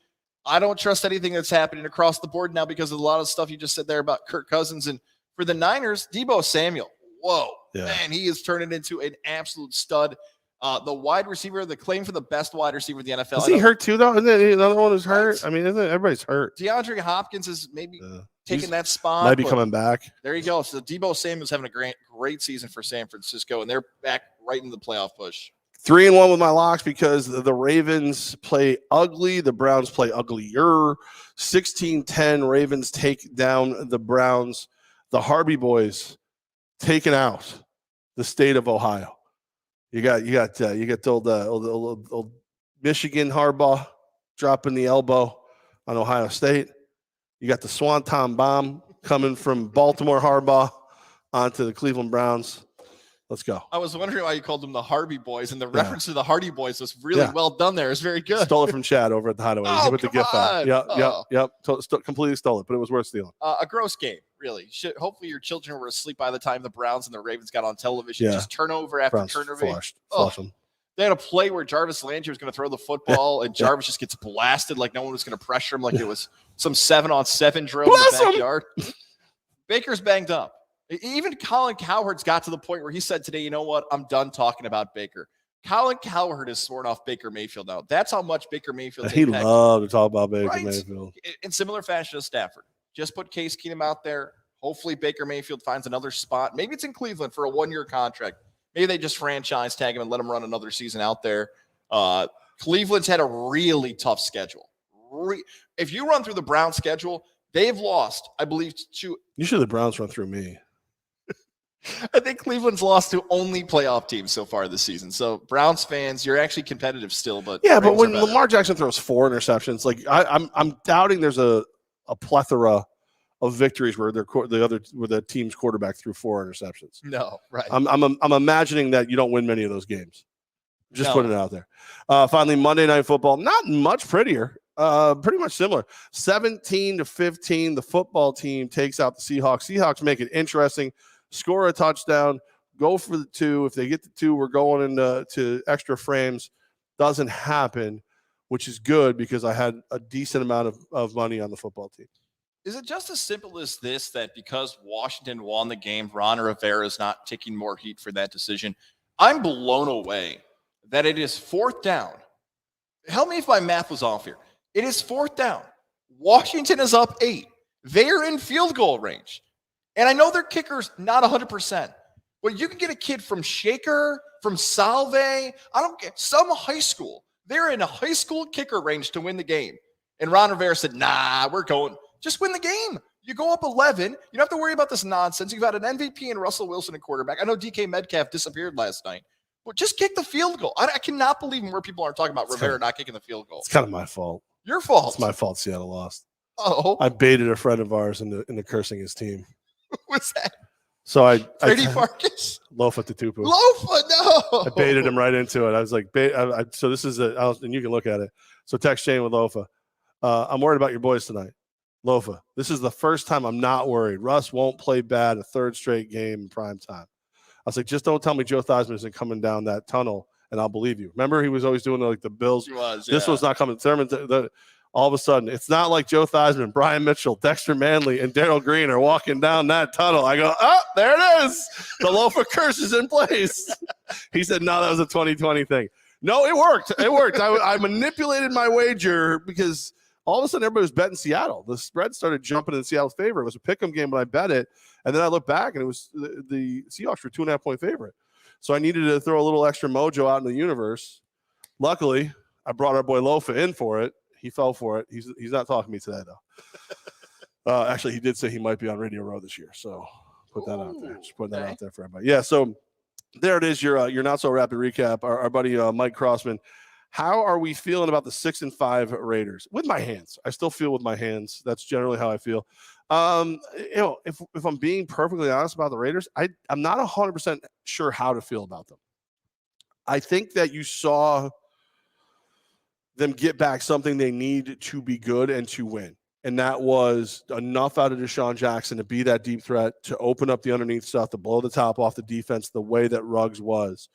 I don't trust anything that's happening across the board now because of a lot of stuff you just said there about Kirk Cousins. And for the Niners, Deebo Samuel. Whoa, man, he is turning into an absolute stud. The wide receiver, the claim for the best wide receiver in the NFL. Is he hurt too, though? Isn't there another one who's hurt? I mean, everybody's hurt. DeAndre Hopkins is maybe taking that spot. Might be coming back. There you go. So Deebo Samuel's having a great season for San Francisco, and they're back right in the playoff push. 3-1 with my locks because the Ravens play ugly. The Browns play uglier. 16-10, Ravens take down the Browns. The Harvey boys taking out the state of Ohio. You got the old Michigan Harbaugh dropping the elbow on Ohio State. You got the Swanton bomb coming from Baltimore Harbaugh onto the Cleveland Browns. Let's go. I was wondering why you called them the Harvey Boys, and the reference to the Hardy Boys was really well done there. It's very good. Stole it from Chad over at the Hideaway. Oh, he put the gift out. Yep. Completely stole it, but it was worth stealing. A gross game, really. Hopefully your children were asleep by the time the Browns and the Ravens got on television. Yeah. Just turnover after Browns turnover. Flush them. They had a play where Jarvis Landry was going to throw the football, and Jarvis just gets blasted like no one was going to pressure him, like it was some 7-on-7 drill in the backyard. Baker's banged up. Even Colin Cowherd's got to the point where he said today, you know what? I'm done talking about Baker. Colin Cowherd has sworn off Baker Mayfield now. That's how much Baker Mayfield. He loved to talk about Baker Mayfield. In similar fashion to Stafford. Just put Case Keenum out there. Hopefully Baker Mayfield finds another spot. Maybe it's in Cleveland for a 1-year contract. Maybe they just franchise tag him and let him run another season out there. Cleveland's had a really tough schedule. If you run through the Browns schedule, they've lost, I believe, to. Usually the Browns run through me. I think Cleveland's lost to only playoff teams so far this season. So Browns fans, you're actually competitive still, but but when Lamar Jackson throws 4 interceptions, like I'm doubting there's a plethora of victories where the team's quarterback threw 4 interceptions. No, right. I'm imagining that you don't win many of those games. Just putting it out there. Finally, Monday Night Football, not much prettier. Pretty much similar. 17-15, the football team takes out the Seahawks. Seahawks make it interesting. Score a touchdown, go for the 2. If they get the 2, we're going into extra frames. Doesn't happen, which is good because I had a decent amount of money on the football team. Is it just as simple as this, that because Washington won the game, Ron Rivera is not taking more heat for that decision? I'm blown away that it is 4th down. Help me if my math was off here. It is 4th down. Washington is up 8. They're in field goal range. And I know their kicker's not 100%, but you can get a kid from Shaker, from Salve, I don't get some high school. They're in a high school kicker range to win the game. And Ron Rivera said, nah, we're going. Just win the game. You go up 11. You don't have to worry about this nonsense. You've got an MVP and Russell Wilson at quarterback. I know DK Metcalf disappeared last night. But just kick the field goal. I cannot believe more people aren't talking about Rivera not kicking the field goal. It's kind of my fault. Your fault. It's my fault Seattle lost. Oh. I baited a friend of ours into cursing his team. What's that? So Brady Farkas? Lofa Tatupu. Lofa, no. I baited him right into it. I was like, so this is and you can look at it. So text Shane with Lofa. I'm worried about your boys tonight. Lofa, this is the first time I'm not worried. Russ won't play bad a 3rd straight game in prime time. I was like, just don't tell me Joe Theismann isn't coming down that tunnel, and I'll believe you. Remember, he was always doing like the Bills. He was, This was not coming. All of a sudden, it's not like Joe Theismann, Brian Mitchell, Dexter Manley, and Darryl Green are walking down that tunnel. I go, oh, there it is. The Lofa curse is in place. He said, no, that was a 2020 thing. No, it worked. It worked. I manipulated my wager because all of a sudden everybody was betting Seattle. The spread started jumping in Seattle's favor. It was a pick'em game, but I bet it. And then I looked back, and it was the Seahawks were 2.5-point favorite. So I needed to throw a little extra mojo out in the universe. Luckily, I brought our boy Lofa in for it. He fell for it. He's not talking to me today, though. Actually, he did say he might be on Radio Row this year. So put that out there. Just putting that out there for everybody. Yeah, so there it is, your not so rapid recap. Our buddy Mike Crossman. How are we feeling about the 6-5 Raiders? With my hands. I still feel with my hands. That's generally how I feel. If I'm being perfectly honest about the Raiders, I'm not 100% sure how to feel about them. I think that you saw them get back something they need to be good and to win. And that was enough out of Deshaun Jackson to be that deep threat, to open up the underneath stuff, to blow the top off the defense the way that Ruggs was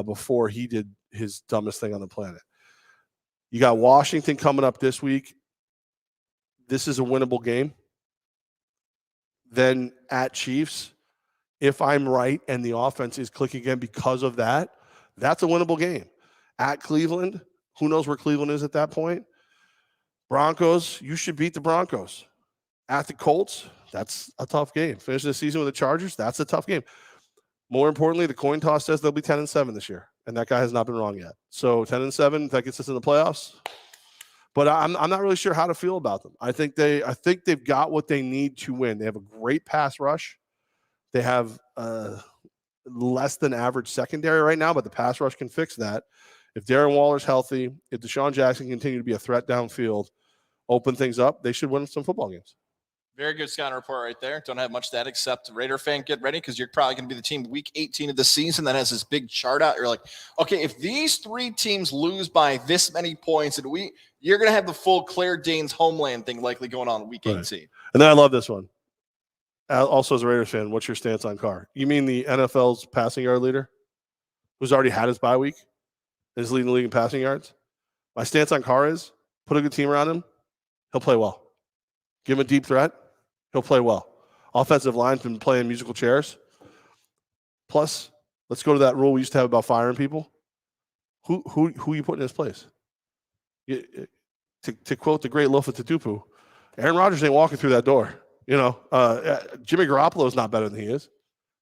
before he did his dumbest thing on the planet. You got Washington coming up this week. This is a winnable game. Then at Chiefs, if I'm right and the offense is clicking again because of that, that's a winnable game. At Cleveland, who knows where Cleveland is at that point? Broncos, you should beat the Broncos. At the Colts, that's a tough game. Finish the season with the Chargers, that's a tough game. More importantly, the coin toss says they'll be 10-7 this year, and that guy has not been wrong yet. So 10-7, that gets us in the playoffs. But I'm not really sure how to feel about them. I think they've got what they need to win. They have a great pass rush. They have less than average secondary right now, but the pass rush can fix that. If Darren Waller's healthy, if Deshaun Jackson continue to be a threat downfield, open things up, they should win some football games. Very good scouting report right there. Don't have much to add except Raider fan, get ready because you're probably going to be the team week 18 of the season that has this big chart out. You're like, okay, if these three teams lose by this many points, you're going to have the full Claire Danes homeland thing likely going on in week 18. Right. And then I love this one. Also, as a Raiders fan, what's your stance on Carr? You mean the NFL's passing yard leader who's already had his bye week and is leading the league in passing yards? My stance on Carr is put a good team around him. He'll play well. Give him a deep threat. He'll play well. Offensive line's been playing musical chairs. Plus, let's go to that rule we used to have about firing people. Who you put in his place? To quote the great Lofa Tatupu, Aaron Rodgers ain't walking through that door. Jimmy Garoppolo is not better than he is.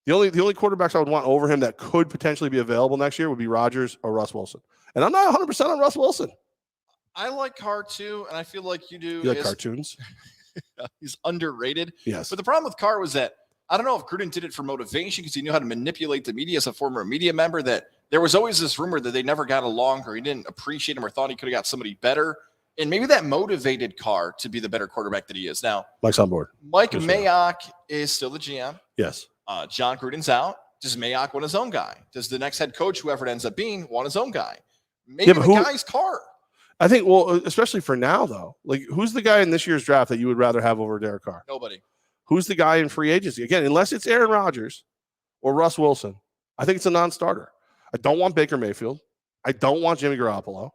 The only quarterbacks I would want over him that could potentially be available next year would be Rodgers or Russ Wilson. And I'm not 100% on Russ Wilson. I like Carr too, and I feel like you do. You like cartoons? He's underrated. Yes. But the problem with Carr was that I don't know if Gruden did it for motivation because he knew how to manipulate the media as a former media member, that there was always this rumor that they never got along or he didn't appreciate him or thought he could have got somebody better. And maybe that motivated Carr to be the better quarterback that he is now. Mike's on board. Mike Mayock is still the GM. Yes. John Gruden's out. Does Mayock want his own guy? Does the next head coach, whoever it ends up being, want his own guy? Maybe the guy's Carr. I think, well, especially for now, though. Like, who's the guy in this year's draft that you would rather have over Derek Carr? Nobody. Who's the guy in free agency? Again, unless it's Aaron Rodgers or Russ Wilson, I think it's a non-starter. I don't want Baker Mayfield. I don't want Jimmy Garoppolo.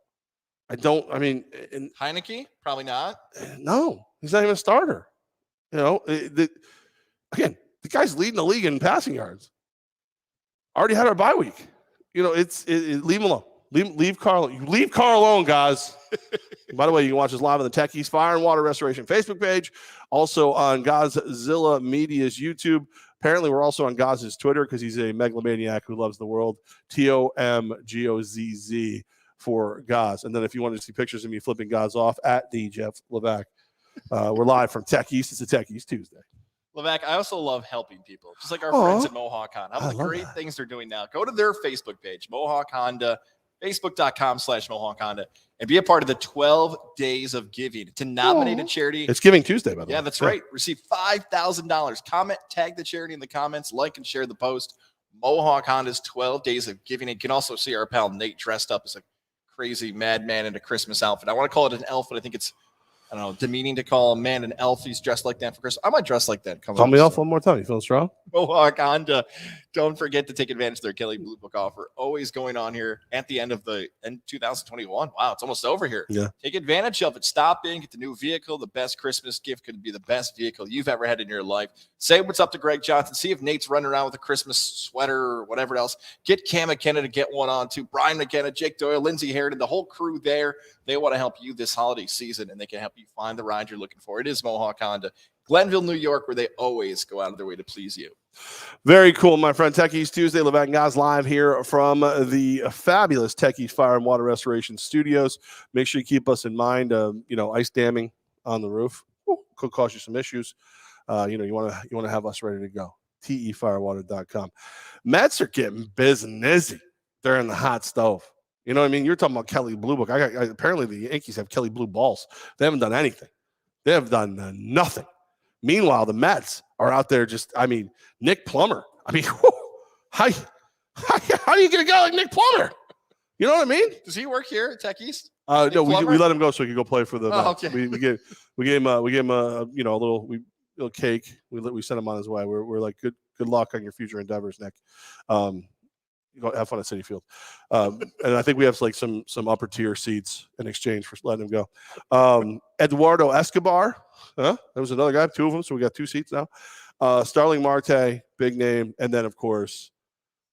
Heineke? Probably not. No, he's not even a starter. The guy's leading the league in passing yards. Already had our bye week. Leave him alone. Leave Carl. You leave Carl alone, guys. By the way, you can watch us live on the Techies Fire and Water Restoration Facebook page. Also on Gozilla Media's YouTube. Apparently, we're also on Goz's Twitter because he's a megalomaniac who loves the world. TOMGOZZ for Goz. And then if you wanted to see pictures of me flipping Goz off, at the Jeff Levack. We're live from Tech East. It's a Tech East Tuesday. Levack, I also love helping people, just like our friends at Mohawk Honda. How the great things they're doing now. Go to their Facebook page, Mohawk Honda, Facebook.com/Mohawk Honda, and be a part of the 12 days of giving to nominate a charity. It's Giving Tuesday, by the way. Yeah, that's right. Receive $5,000. Comment, tag the charity in the comments, like and share the post. Mohawk Honda's 12 days of giving. You can also see our pal Nate dressed up as a crazy madman in a Christmas outfit. I want to call it an elf, but I think it's, I don't know, demeaning to call a man an elf. He's dressed like that for Christmas. I might dress like that. Call me elf one more time. You feeling strong? Mohawk Honda. Don't forget to take advantage of their Kelly Blue Book offer. Always going on here at the end of 2021. Wow, it's almost over here. Yeah. Take advantage of it. Stop in, get the new vehicle. The best Christmas gift could be the best vehicle you've ever had in your life. Say what's up to Greg Johnson. See if Nate's running around with a Christmas sweater or whatever else. Get Cam McKenna to get one on too. Brian McKenna, Jake Doyle, Lindsey Harridan, the whole crew there. They want to help you this holiday season, and they can help you find the ride you're looking for. It is Mohawk Honda. Glenville, New York, where they always go out of their way to please you. Very cool, my friend. Techies Tuesday, Levack and Goz live here from the fabulous Techies Fire and Water Restoration Studios. Make sure you keep us in mind. Ice damming on the roof could cause you some issues. You want to have us ready to go. tefirewater.com. Mets are getting busy. They're in the hot stove. You know what I mean? You're talking about Kelly Blue Book. Apparently the Yankees have Kelly Blue balls. They haven't done anything. They have done nothing. Meanwhile, the Mets are out there Nick Plummer. How are you going to go like Nick Plummer? You know what I mean? Does he work here at Tech East? No, we let him go so he could go play for the Mets. Okay. We gave him a little cake. We sent him on his way. We're like, good luck on your future endeavors, Nick. Go have fun at Citi Field. And I think we have some upper tier seats in exchange for letting him go. Eduardo Escobar, that was another guy, 2 of them, so we got 2 seats now. Starling Marte, big name, and then of course,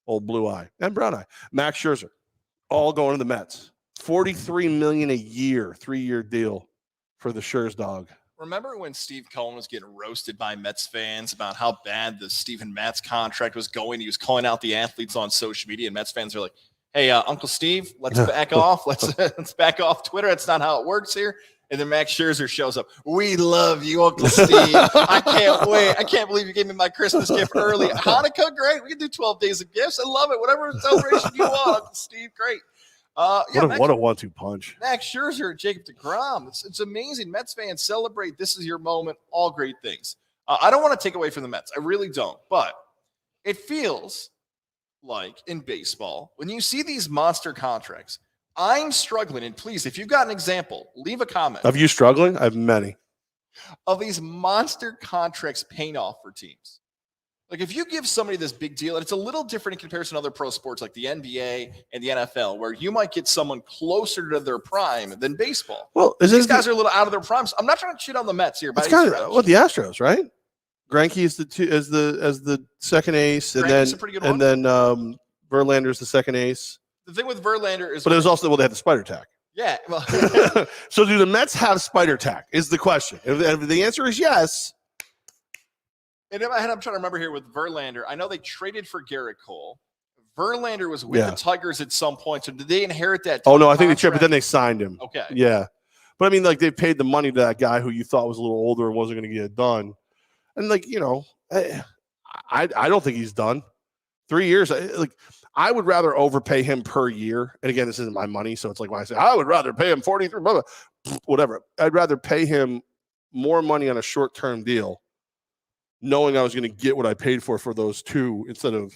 old Blue Eye and Brown Eye, Max Scherzer, all going to the Mets. $43 million a year, 3-year deal for the Scherz dog. Remember when Steve Cohen was getting roasted by Mets fans about how bad the Steven Matz contract was going? He was calling out the athletes on social media, and Mets fans are like, "Hey, Uncle Steve, let's back off. Let's back off Twitter. That's not how it works here." And then Max Scherzer shows up. "We love you, Uncle Steve. I can't wait. I can't believe you gave me my Christmas gift early. Hanukkah, great. We can do 12 days of gifts. I love it. Whatever celebration you want, Uncle Steve, great." What a 1-2 punch. Max Scherzer, Jacob deGrom. It's amazing. Mets fans celebrate. This is your moment. All great things. I don't want to take away from the Mets. I really don't. But it feels like in baseball, when you see these monster contracts, I'm struggling. And please, if you've got an example, leave a comment. Of you struggling? I have many. Of these monster contracts paying off for teams. Like if you give somebody this big deal, and it's a little different in comparison to other pro sports like the NBA and the NFL, where you might get someone closer to their prime than baseball. Well, these guys are a little out of their primes. I'm not trying to shit on the Mets here, but it's kind of the Astros, right? Greinke is as the second ace, and then Verlander's the second ace. The thing with Verlander is, but it was also they had the spider tack. Yeah. Well, so do the Mets have spider tack? Is the question. If the answer is yes. And in my head, I'm trying to remember here with Verlander. I know they traded for Garrett Cole. Verlander was with the Tigers at some point. So did they inherit that? Oh, no, I think they traded, but then they signed him. Okay. Yeah. But I mean, they paid the money to that guy who you thought was a little older and wasn't going to get it done. And I don't think he's done. 3 years. I would rather overpay him per year. And again, this isn't my money. So it's like when I say, I would rather pay him 43, blah, blah, whatever. I'd rather pay him more money on a short-term deal, knowing I was going to get what I paid for those 2 instead of,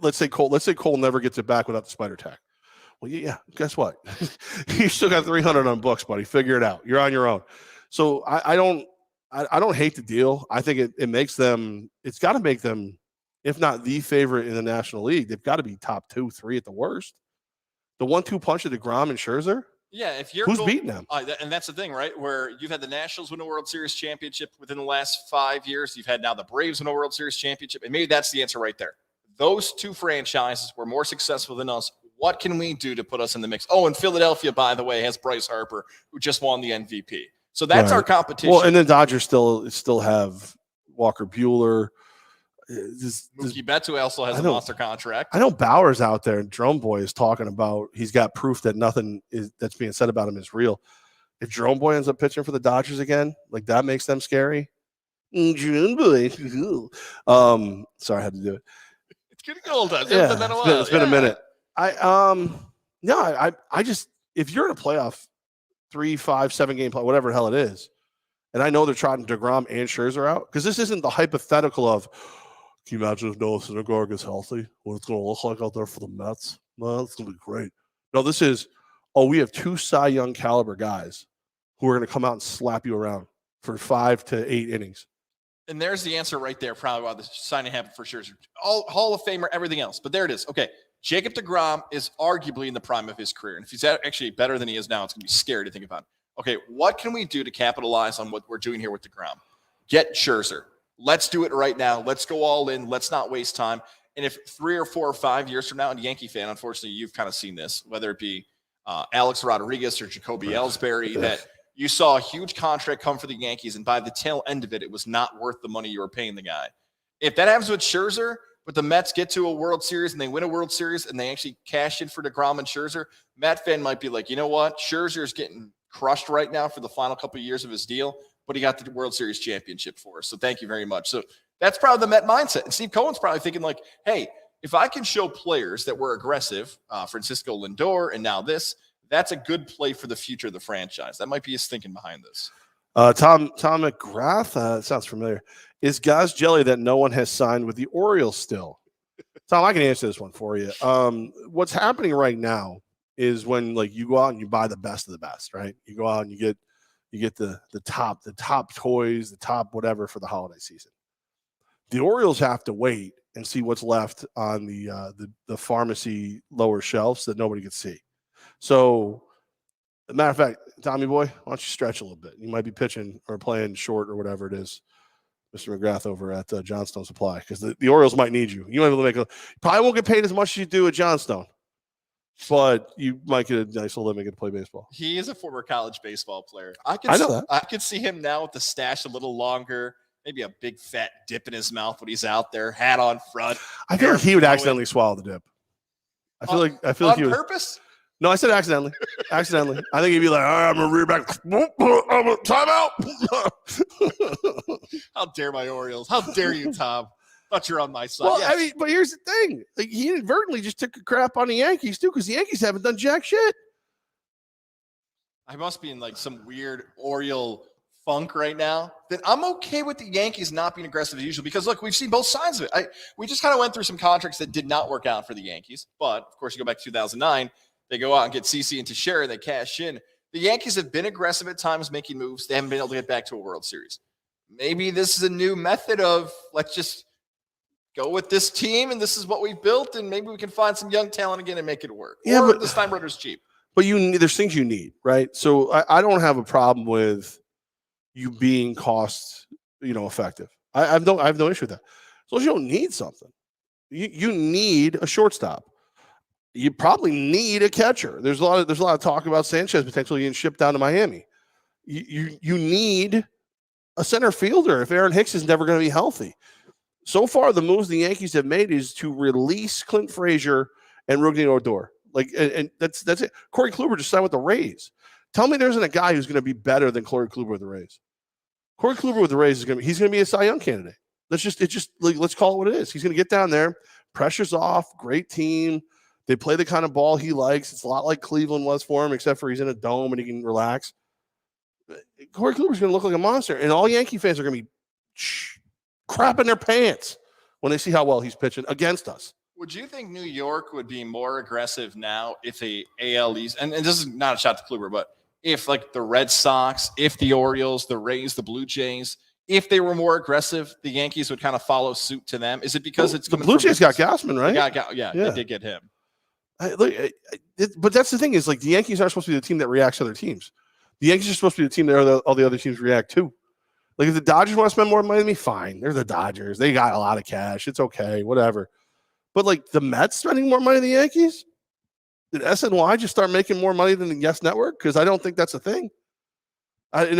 let's say Cole never gets it back without the spider tack. Well, yeah, guess what? You still got 300 on books, buddy. Figure it out. You're on your own. So I don't hate the deal. I think it makes them, it's got to make them, if not the favorite in the National League, they've got to be top 2, 3 at the worst. The 1-2 punch of DeGrom and Scherzer. Yeah, if you're who's beating them? And that's the thing, right? Where you've had the Nationals win a World Series championship within the last 5 years. You've had now the Braves win a World Series championship. And maybe that's the answer right there. Those 2 franchises were more successful than us. What can we do to put us in the mix? Oh, and Philadelphia, by the way, has Bryce Harper, who just won the MVP. So that's our competition. Well, and the Dodgers still have Walker Buehler. Mookie Betts, who also has a monster contract. I know Bauer's out there, and Jerome Boy is talking about he's got proof that nothing that's being said about him is real. If Jerome Boy ends up pitching for the Dodgers again, that makes them scary. Jerome Boy. Sorry, I had to do it. It's getting old. It's been a minute. I just, if you're in a playoff 3, 5, 7 game play, whatever the hell it is, and I know they're trying DeGrom and Scherzer out, because this isn't the hypothetical of, can you imagine if Noah Syndergaard gets healthy? What it's going to look like out there for the Mets? Well, it's going to be great. No, this is, we have 2 Cy Young caliber guys who are going to come out and slap you around for 5 to 8 innings. And there's the answer right there, probably why the signing happened for Scherzer. All Hall of Famer, everything else. But there it is. Okay, Jacob deGrom is arguably in the prime of his career. And if he's actually better than he is now, it's going to be scary to think about. Okay, what can we do to capitalize on what we're doing here with deGrom? Get Scherzer. Let's do it right now. Let's go all in. Let's not waste time. And if 3 or 4 or 5 years from now, and Yankee fan, unfortunately, you've kind of seen this, whether it be Alex Rodriguez or Jacoby Ellsbury, that you saw a huge contract come for the Yankees, and by the tail end of it, it was not worth the money you were paying the guy. If that happens with Scherzer, but the Mets get to a World Series and they win a World Series and they actually cash in for DeGrom and Scherzer, Met fan might be like, you know what? Scherzer is getting crushed right now for the final couple of years of his deal, but he got the World Series championship for us. So thank you very much. So that's probably the Met mindset. And Steve Cohen's probably thinking like, hey, if I can show players that were aggressive, Francisco Lindor and now this, that's a good play for the future of the franchise. That might be his thinking behind this. Tom McGrath, sounds familiar. Is Goz jelly that no one has signed with the Orioles still? Tom, I can answer this one for you. What's happening right now is when like you go out and you buy the best of the best, right? You go out and you get the top toys, the top whatever for the holiday season. The Orioles have to wait and see what's left on the pharmacy lower shelves that nobody can see. So, as a matter of fact, Tommy boy, why don't you stretch a little bit? You might be pitching or playing short or whatever it is, Mr. McGrath over at Johnstone Supply, because the Orioles might need you. You might be able to probably won't get paid as much as you do at Johnstone, but you might get a nice little living to play baseball. He is a former college baseball player. I know that. I could see him now with the stash a little longer, maybe a big fat dip in his mouth when he's out there, hat on front. I feel like he would accidentally swallow the dip. I feel like he would. On purpose? No, I said accidentally. I think he'd be like, all right, I'm going to rear back. I'm a timeout. How dare my Orioles? How dare you, Tom? Thought you're on my side. Well, yes. I mean, but here's the thing. Like, he inadvertently just took a crap on the Yankees, too, because the Yankees haven't done jack shit. I must be in like some weird Oriole funk right now. Then I'm okay with the Yankees not being aggressive as usual because, look, we've seen both sides of it. We just kind of went through some contracts that did not work out for the Yankees. But, of course, you go back to 2009. They go out and get CC and Teixeira. They cash in. The Yankees have been aggressive at times making moves. They haven't been able to get back to a World Series. Maybe this is a new method of let's just go with this team, and this is what we've built, and maybe we can find some young talent again and make it work. Yeah, or but this time Rutter's cheap. But there's things you need, right? So I don't have a problem with you being cost, effective. I have no issue with that. So you don't need something. You need a shortstop. You probably need a catcher. There's a lot of talk about Sanchez potentially being shipped down to Miami. You need a center fielder if Aaron Hicks is never going to be healthy. So far, the moves the Yankees have made is to release Clint Frazier and Rougned Odor. And that's it. Corey Kluber just signed with the Rays. Tell me there isn't a guy who's going to be better than Corey Kluber with the Rays. Corey Kluber with the Rays he's going to be a Cy Young candidate. Let's call it what it is. He's going to get down there, pressure's off, great team. They play the kind of ball he likes. It's a lot like Cleveland was for him, except for he's in a dome and he can relax. Corey Kluber's going to look like a monster, and all Yankee fans are going to be crapping their pants when they see how well he's pitching against us. Would you think New York would be more aggressive now if the AL East, and this is not a shot to Kluber, but if like the Red Sox, if the Orioles, the Rays, the Blue Jays, if they were more aggressive, the Yankees would kind of follow suit to them? Is it because it's the Blue Jays got Gassman, right? Yeah, they did get him. But that's the thing is like the Yankees aren't supposed to be the team that reacts to other teams. The Yankees are supposed to be the team that all the other teams react to. Like if the Dodgers want to spend more money than me, fine. They're the Dodgers. They got a lot of cash. It's okay, whatever. But like the Mets spending more money than the Yankees? Did SNY just start making more money than the Yes Network? Because I don't think that's a thing. I don't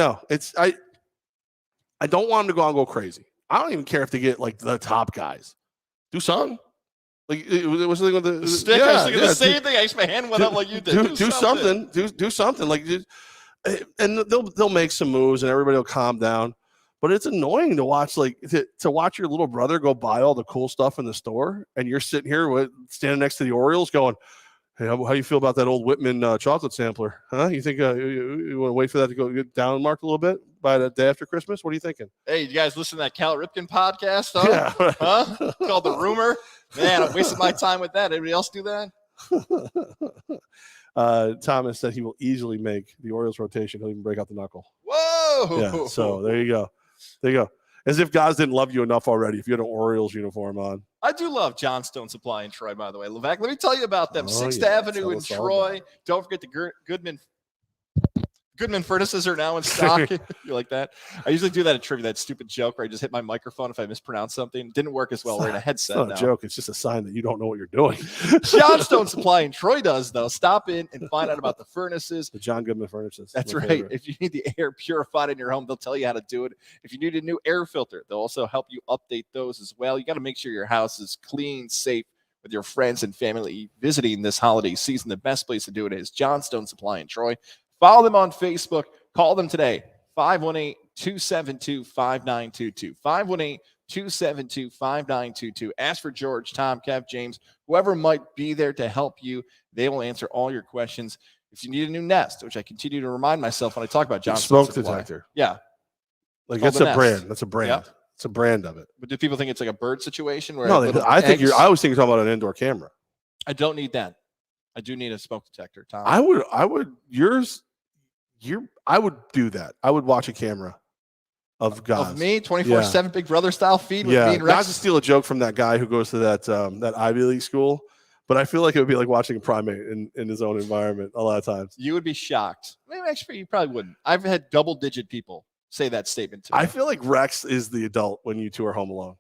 want them to go out and go crazy. I don't even care if they get like the top guys. Do something. Like it was with the stick. I was thinking the same thing. I used my hand went up like you did. Do something. Do something. Like, and they'll make some moves, and everybody will calm down. But it's annoying to watch, to watch your little brother go buy all the cool stuff in the store, and you're sitting here standing next to the Orioles, going, "Hey, how you feel about that old Whitman chocolate sampler? Huh? You think you want to wait for that to go get down marked a little bit by the day after Christmas? What are you thinking?" Hey, you guys listen to that Cal Ripken podcast? Huh? Yeah, right. Huh? Called The Rumor. Man, I'm wasting my time with that. Anybody else do that? Thomas said he will easily make the Orioles rotation. He'll even break out the knuckle. Whoa! Yeah, so there you go. There you go. As if Goz didn't love you enough already if you had an Orioles uniform on. I do love Johnstone Supply in Troy, by the way. Levack, let me tell you about them. 6th yeah. Avenue in Troy. Don't forget the Goodman furnaces are now in stock. You like that? I usually do that at trivia, that stupid joke where I just hit my microphone if I mispronounce something. It didn't work as well. We're in a headset It's not now. a joke. It's just a sign that you don't know what you're doing. Johnstone Supply in Troy does, though. Stop in and find out about the furnaces. The John Goodman furnaces. That's My right. favorite. If you need the air purified in your home, they'll tell you how to do it. If you need a new air filter, they'll also help you update those as well. You got to make sure your house is clean, safe, with your friends and family visiting this holiday season. The best place to do it is Johnstone Supply in Troy. Follow them on Facebook. Call them today, 518-272-5922. 518-272-5922. Ask for George, Tom, Kev, James, whoever might be there to help you. They will answer all your questions. If you need a new Nest, which I continue to remind myself when I talk about Johnstone Smoke Supply. detector. Yeah. Like Called it's the a Nest. brand. That's a brand. Yep. It's a brand of it. But do people think it's like a bird situation? Where No, little I think eggs- I always think you're talking about an indoor camera. I don't need that. I do need a smoke detector, Tom. I would do that. I would watch a camera of Goz. Of me, 24/7 Big Brother style feed with me Yeah, and Rex. not to steal a joke from that guy who goes to that Ivy League school, but I feel like it would be like watching a primate in his own environment a lot of times. You would be shocked. Maybe actually you probably wouldn't. I've had double-digit people say that statement to me. I feel like Rex is the adult when you two are home alone.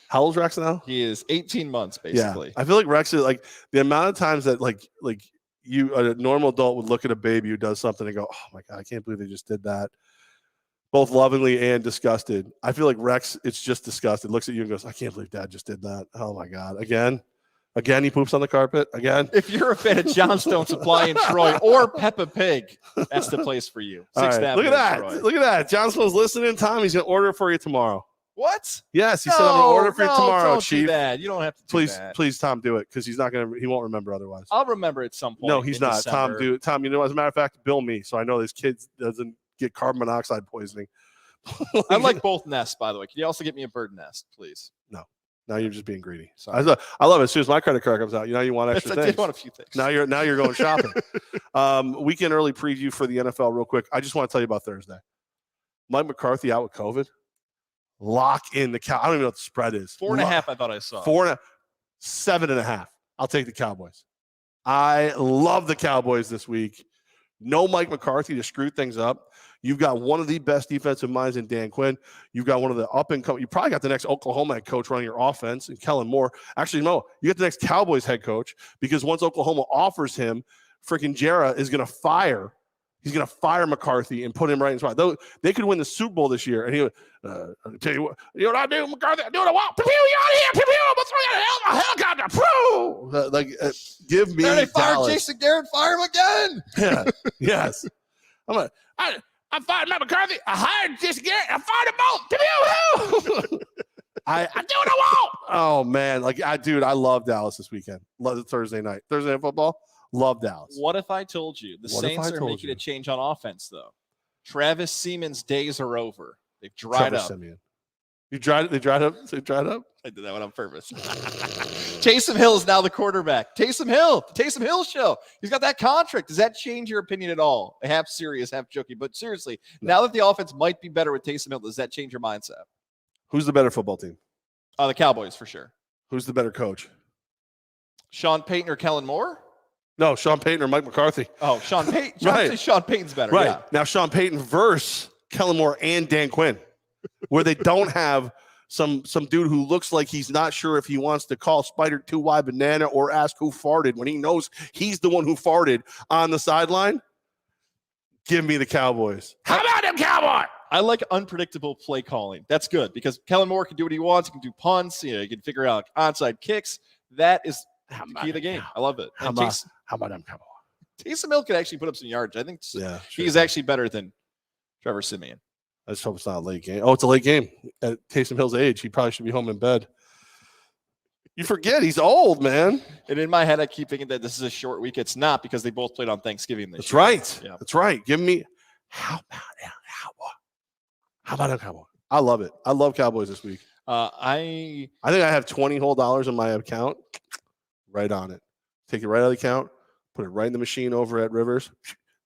How old is Rex now? He is 18 months, basically. Yeah, I feel like Rex is like the amount of times that like you, a normal adult, would look at a baby who does something and go, "Oh my god, I can't believe they just did that," both lovingly and disgusted. I feel like Rex, it's just disgusted. Looks at you and goes, "I can't believe Dad just did that. Oh my god, again." He poops on the carpet again. If you're a fan of Johnstone Supply in Troy or Peppa Pig, that's the place for you. All right, Avenue look at in that. Troy. Look at that. Johnstone's listening, Tom. He's gonna order it for you tomorrow. What? Yes, he said I'm gonna order it for you tomorrow, don't Chief. do that. You don't have to do Please, that. please, Tom, do it because he won't remember otherwise. I'll remember at some point. No, he's in not. December. Tom, do it. Tom, you know, as a matter of fact, bill me so I know this kid doesn't get carbon monoxide poisoning. I like both nests, by the way. Can you also get me a bird nest, please? Now you're just being greedy. Sorry. I love it. As soon as my credit card comes out, you want extra I things. did want a few things. Now you're going shopping. Weekend early preview for the NFL real quick. I just want to tell you about Thursday. Mike McCarthy out with COVID. Lock in the cow. I don't even know what the spread is. 4.5, I thought I saw. 7.5. I'll take the Cowboys. I love the Cowboys this week. No Mike McCarthy to screw things up. You've got one of the best defensive minds in Dan Quinn. You've got one of the up-and-coming. You probably got the next Oklahoma head coach running your offense, and Kellen Moore. Actually, no, you get the next Cowboys head coach because once Oklahoma offers him, freaking Jera is going to fire. He's going to fire McCarthy and put him right in the spot. Though they could win the Super Bowl this year, and he would I'll tell you what. You know what I do, McCarthy? I do what I want. Pew, pew, you out here. Pew, pew, I'm gonna throw you a helicopter. Give me They fired Dallas. Jason Garrett. Fire him again. Yeah. Yes. I fired Matt McCarthy. I hired Jason Garrett. I fired them both. I do what I want. Oh man, I love Dallas this weekend. Love it Thursday night football. Love Dallas. What if I told you the Saints are making a change on offense, though? Travis Seaman's days are over. They've dried up. Simeon. They dried up? I did that one on purpose. Taysom Hill is now the quarterback. Taysom Hill show. He's got that contract. Does that change your opinion at all? Half serious, half joking. But seriously, now that the offense might be better with Taysom Hill, does that change your mindset? Who's the better football team? The Cowboys, for sure. Who's the better coach? Sean Payton or Kellen Moore? No, Sean Payton or Mike McCarthy. Oh, Sean Payton. Right. Sean Payton's better. Right. Yeah. Now, Sean Payton versus Kellen Moore and Dan Quinn, where they don't have some dude who looks like he's not sure if he wants to call Spider 2Y banana or ask who farted when he knows he's the one who farted on the sideline. Give me the Cowboys. How about them Cowboys? I like unpredictable play calling. That's good because Kellen Moore can do what he wants. He can do punts. He can figure out onside kicks. That is the key of the game. I love it. How about them Cowboys? Taysom Hill can actually put up some yards. I think sure. he's actually better than Trevor Siemian. I just hope it's not a late game. Oh, it's a late game. At Taysom Hill's age, he probably should be home in bed. You forget he's old, man. And in my head, I keep thinking that this is a short week. It's not because they both played on Thanksgiving this That's year. right. Yeah. That's right. Give me how about them Cowboys? I love it. I love Cowboys this week. I think I have $20 whole in my account. Right on it. Take it right out of the account. Put it right in the machine over at Rivers.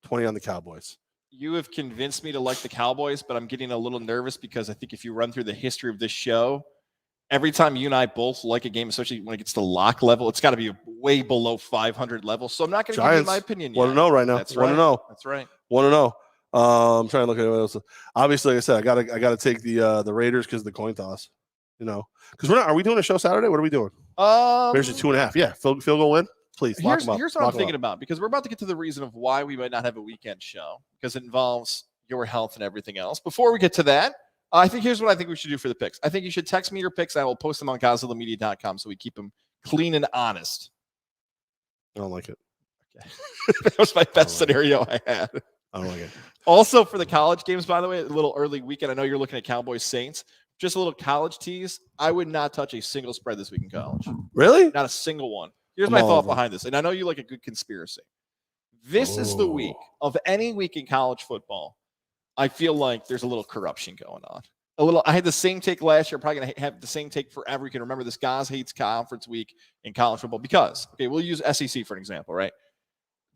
20 on the Cowboys. You have convinced me to like the Cowboys, but I'm getting a little nervous because I think if you run through the history of this show, every time you and I both like a game, especially when it gets to lock level, it's got to be way below 500 level. So I'm not going to give you my opinion yet. Want to know right now? That's Want right. to know? That's right. Want to know? I'm trying to look at what else. Obviously, like I said, I gotta take the Raiders because of the coin toss. Because are we doing a show Saturday? What are we doing? There's a 2.5. Yeah, field goal win. Please, here's what I'm thinking about, because we're about to get to the reason of why we might not have a weekend show, because it involves your health and everything else. Before we get to that, I think here's what I think we should do for the picks. I think you should text me your picks. I will post them on GozillaMedia.com so we keep them clean and honest. I don't like it. Okay. That was my best scenario I had. I don't like it. Also, for the college games, by the way, a little early weekend. I know you're looking at Cowboys Saints. Just a little college tease. I would not touch a single spread this week in college. Really? Not a single one. Here's my thought behind this. And I know you like a good conspiracy. This is the week of any week in college football. I feel like there's a little corruption going on. I had the same take last year. I'm probably going to have the same take forever. You can remember this Goz hates conference week in college football because, okay, we'll use SEC for an example, right?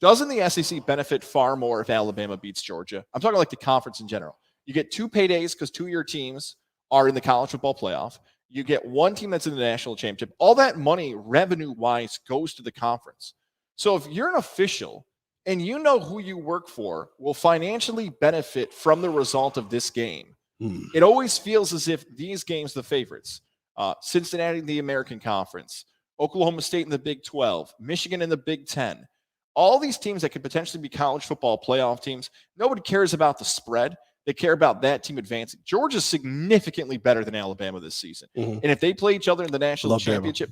Doesn't the SEC benefit far more if Alabama beats Georgia? I'm talking like the conference in general. You get 2 paydays because 2 of your teams are in the college football playoff. You get 1 team that's in the national championship. All that money, revenue-wise, goes to the conference. So if you're an official and you know who you work for will financially benefit from the result of this game, it always feels as if these games, the favorites, Cincinnati in the American Conference, Oklahoma State in the Big 12, Michigan in the Big 10, all these teams that could potentially be college football playoff teams, nobody cares about the spread. They care about that team advancing. Georgia's significantly better than Alabama this season. And if they play each other in the national championship,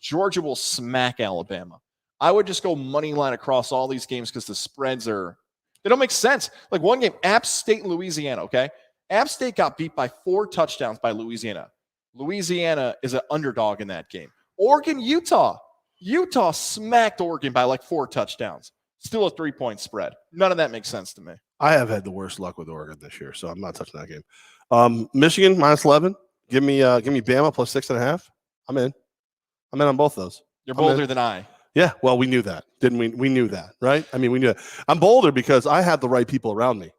Georgia will smack Alabama. I would just go money line across all these games because the spreads they don't make sense. Like one game, App State and Louisiana, okay? App State got beat by 4 touchdowns by Louisiana. Louisiana is an underdog in that game. Oregon, Utah. Utah smacked Oregon by like 4 touchdowns. Still a 3-point spread. None of that makes sense to me. I have had the worst luck with Oregon this year, so I'm not touching that game. Michigan -11. Give me Bama plus 6.5. I'm in on both those. You're bolder than I. Yeah, well, we knew that, didn't we? We knew that, right? I mean, we knew it. I'm bolder because I have the right people around me,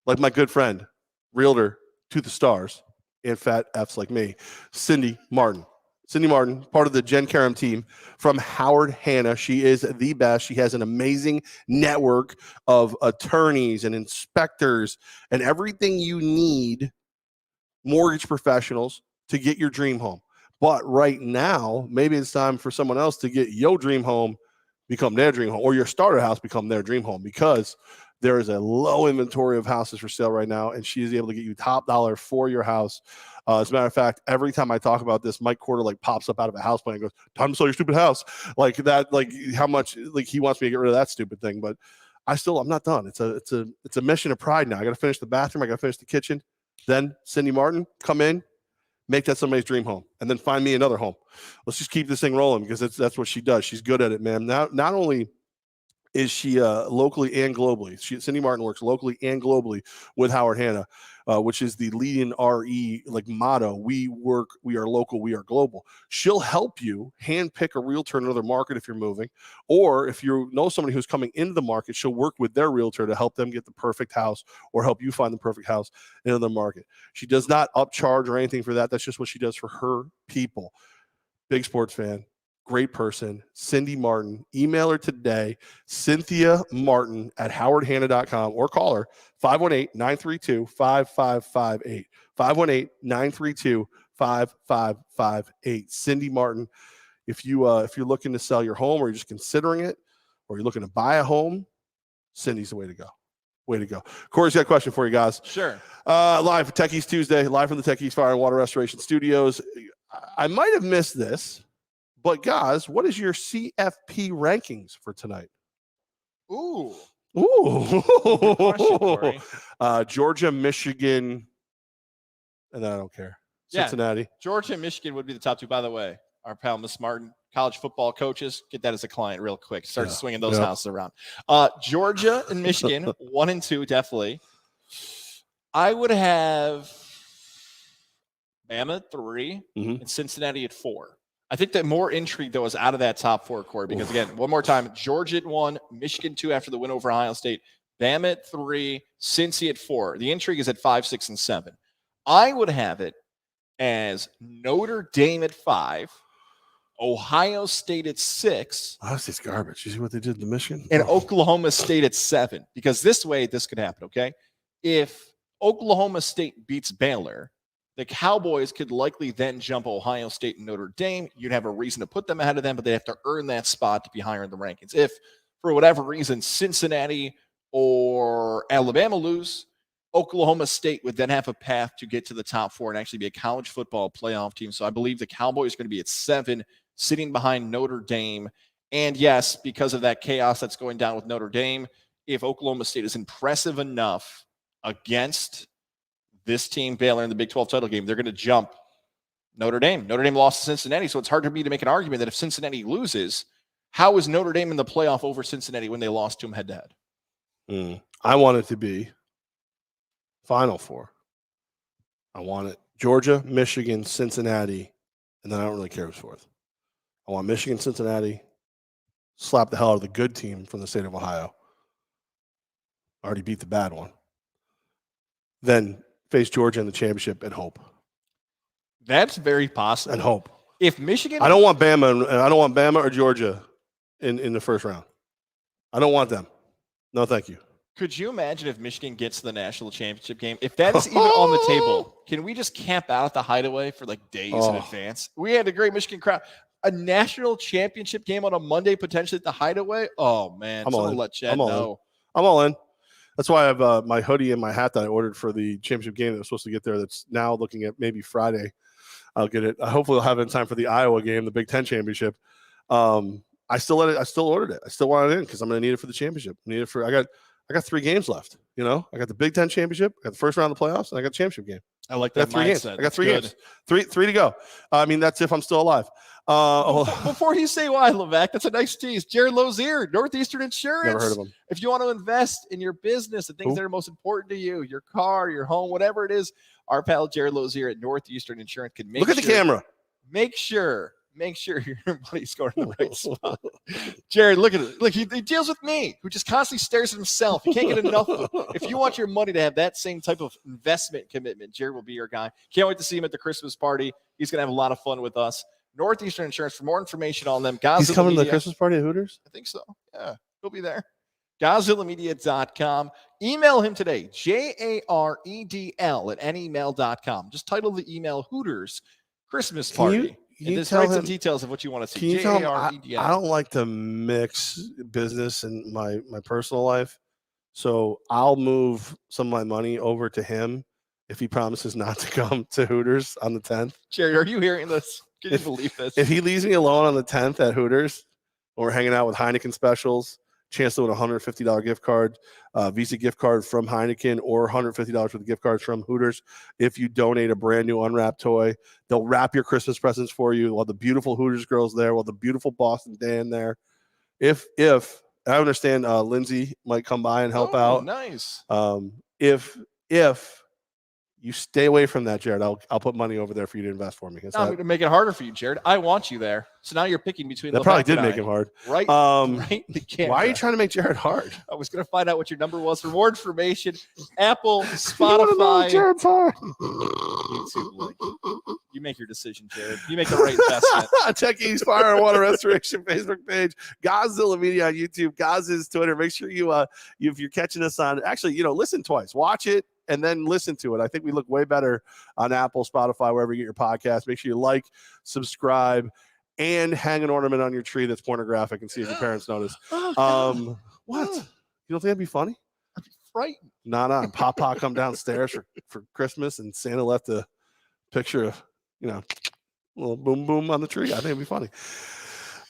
like my good friend, realtor to the stars, and fat Fs like me, Cindy Martin. Cindy Martin, part of the Jen Karam team from Howard Hanna. She is the best. She has an amazing network of attorneys and inspectors and everything you need, mortgage professionals, to get your dream home. But right now, maybe it's time for someone else to get your dream home become their dream home, or your starter house become their dream home, because there is a low inventory of houses for sale right now, and she is able to get you top dollar for your house. As a matter of fact, every time I talk about this, Mike Corder pops up out of a house plan and goes, "Time to sell your stupid house." Like that, like how much he wants me to get rid of that stupid thing. But I'm not done. It's a mission of pride now. I got to finish the bathroom. I got to finish the kitchen. Then Cindy Martin, come in, make that somebody's dream home, and then find me another home. Let's just keep this thing rolling, because that's what she does. She's good at it, man. Now, not only is she locally and globally, Cindy Martin works locally and globally with Howard Hanna, which is the leading RE motto. We are local, we are global. She'll help you handpick a realtor in another market if you're moving, or if you know somebody who's coming into the market, she'll work with their realtor to help them get the perfect house or help you find the perfect house in another market. She does not upcharge or anything for that. That's just what she does for her people. Big sports fan. Great person, Cindy Martin. Email her today, Cynthia Martin at howardhanna.com, or call her 518-932-5558. 518-932-5558. Cindy Martin. If you're looking to sell your home, or you're just considering it, or you're looking to buy a home, Cindy's the way to go. Way to go. Corey's got a question for you guys. Sure. Live for Techies Tuesday, live from the Techies Fire and Water Restoration Studios. I might have missed this, but Goz, what is your CFP rankings for tonight? Ooh. Good question, Corey. Georgia, Michigan, and then I don't care. Cincinnati. Yeah, Georgia and Michigan would be the top 2. By the way, our pal Miss Martin, college football coaches, get that as a client real quick. Start swinging those houses around. Georgia and Michigan, 1 and 2, definitely. I would have Bama at 3 and Cincinnati at 4. I think that more intrigue, though, is out of that top 4, Corey, because, again, one more time, Georgia at 1, Michigan 2 after the win over Ohio State, Bama at 3, Cincy at 4. The intrigue is at 5, 6, and 7. I would have it as Notre Dame at 5, Ohio State at 6, Ohio State's garbage. You see what they did to Michigan? and Oklahoma State at 7. Because this way, this could happen, okay? If Oklahoma State beats Baylor, the Cowboys could likely then jump Ohio State and Notre Dame. You'd have a reason to put them ahead of them, but they have to earn that spot to be higher in the rankings. If, for whatever reason, Cincinnati or Alabama lose, Oklahoma State would then have a path to get to the top 4 and actually be a college football playoff team. So I believe the Cowboys are going to be at 7, sitting behind Notre Dame. And yes, because of that chaos that's going down with Notre Dame, if Oklahoma State is impressive enough against this team, Baylor, in the Big 12 title game, they're going to jump Notre Dame. Notre Dame lost to Cincinnati, so it's hard for me to make an argument that if Cincinnati loses, how is Notre Dame in the playoff over Cincinnati when they lost to them head-to-head? I want it to be Final Four. I want it Georgia, Michigan, Cincinnati, and then I don't really care who's fourth. I want Michigan, Cincinnati, slap the hell out of the good team from the state of Ohio. Already beat the bad one. Then face Georgia in the championship and hope. That's very possible. And hope. If Michigan, I don't want Bama, and I don't want Bama or Georgia in the first round. I don't want them. No, thank you. Could you imagine if Michigan gets to the national championship game? If that is even on the table, can we just camp out at the Hideaway for like days in advance? We had a great Michigan crowd. A national championship game on a Monday, potentially at the Hideaway? Oh, man. I'm all in. Let Chad know. I'm all in. That's why I have my hoodie and my hat that I ordered for the championship game that was supposed to get there. That's now looking at maybe Friday. I'll get it. Hopefully I'll have it in time for the Iowa game, the Big Ten championship. I still ordered it. I still want it in because I'm going to need it for the championship. I got 3 games left. You know, I got the Big Ten championship, I got the first round of the playoffs, and I got the championship game. I like that mindset. I got 3 games. Three to go. I mean, that's if I'm still alive. Before you say why, Levack, that's a nice tease. Jared Lozier, Northeastern Insurance. Never heard of him. If you want to invest in your business, the things that are most important to you, your car, your home, whatever it is, our pal Jared Lozier at Northeastern Insurance can make Look at the camera. Make sure your money's going to the right spot. Jared, look at it. Look, he deals with me, who just constantly stares at himself. He can't get enough of it. If you want your money to have that same type of investment commitment, Jared will be your guy. Can't wait to see him at the Christmas party. He's going to have a lot of fun with us. Northeastern Insurance, for more information on them. He's coming to the Christmas party at Hooters? I think so. Yeah, he'll be there. GozillaMedia.com. Email him today, JAREDL@nemail.com. Just title the email Hooters Christmas Party. And just write some details of what you want to see. Can you tell him I don't like to mix business and my personal life, so I'll move some of my money over to him if he promises not to come to Hooters on the 10th. Jerry, are you hearing this? Can you believe this? If he leaves me alone on the 10th at Hooters, when we're hanging out with Heineken Specials, chance to win a $150 gift card, Visa gift card from Heineken, or $150 worth of gift cards from Hooters. If you donate a brand new unwrapped toy, they'll wrap your Christmas presents for you. We'll have the beautiful Hooters girls there. We'll have the beautiful Boston Dan there. If I understand, Lindsay might come by and help out. Nice. If you stay away from that, Jared, I'll put money over there for you to invest for me. I'm going to make it harder for you, Jared. I want you there. So now you're picking between that. Probably did make him hard. Right? Right the camera. Why are you trying to make Jared hard? I was going to find out what your number was. For more information, Apple, Spotify. Jared's hard. You make your decision, Jared. You make the right investment. Check East Fire and Water Restoration Facebook page, Godzilla Media on YouTube, Goz's Twitter. Make sure you if you're catching us on, actually, listen twice. Watch it and then listen to it. I think we look way better on Apple, Spotify, wherever you get your podcast. Make sure you like, subscribe, and hang an ornament on your tree that's pornographic and see if your parents notice. What? You don't think that'd be funny? I'd be frightened. Nah. Papa come downstairs for Christmas and Santa left a picture of, little boom boom on the tree. I think it'd be funny.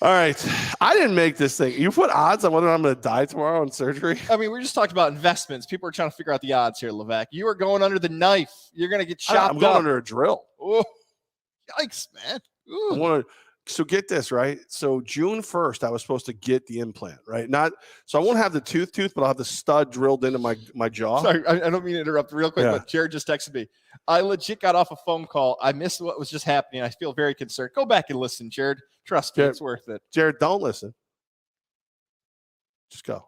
All right. I didn't make this thing. You put odds on whether I'm going to die tomorrow in surgery? I mean, we just talked about investments. People are trying to figure out the odds here, Levack. You are going under the knife. You're going to get chopped up. I'm going under a drill. Oh, yikes, man. So get this, right? So June 1st, I was supposed to get the implant, right? So I won't have the tooth, but I'll have the stud drilled into my jaw. Sorry, I don't mean to interrupt real quick, but Jared just texted me. I legit got off a phone call. I missed what was just happening. I feel very concerned. Go back and listen, Jared. Trust me, it's worth it. Jared, don't listen. Just go.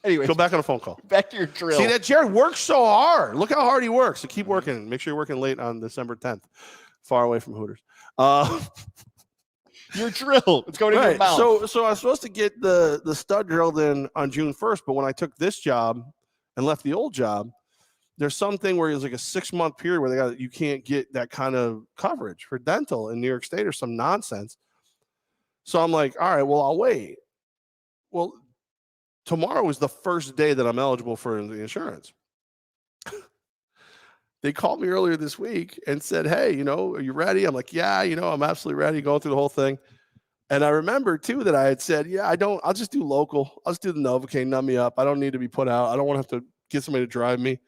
Anyway, go back on a phone call. Back to your drill. See that Jared works so hard. Look how hard he works. So keep working. Make sure you're working late on December 10th. far away from Hooters. Your drill. It's going in your Right. mouth. So I was supposed to get the stud drilled in on June 1st, but when I took this job and left the old job, there's something where it's like a 6-month period where you can't get that kind of coverage for dental in New York State or some nonsense. So I'm like, all right, well, I'll wait. Well, tomorrow is the first day that I'm eligible for the insurance. They called me earlier this week and said, hey, are you ready? I'm like, yeah, I'm absolutely ready, going through the whole thing. And I remember too that I had said, yeah, I'll just do local. I'll just do the Novocaine, numb me up. I don't need to be put out. I don't want to have to get somebody to drive me.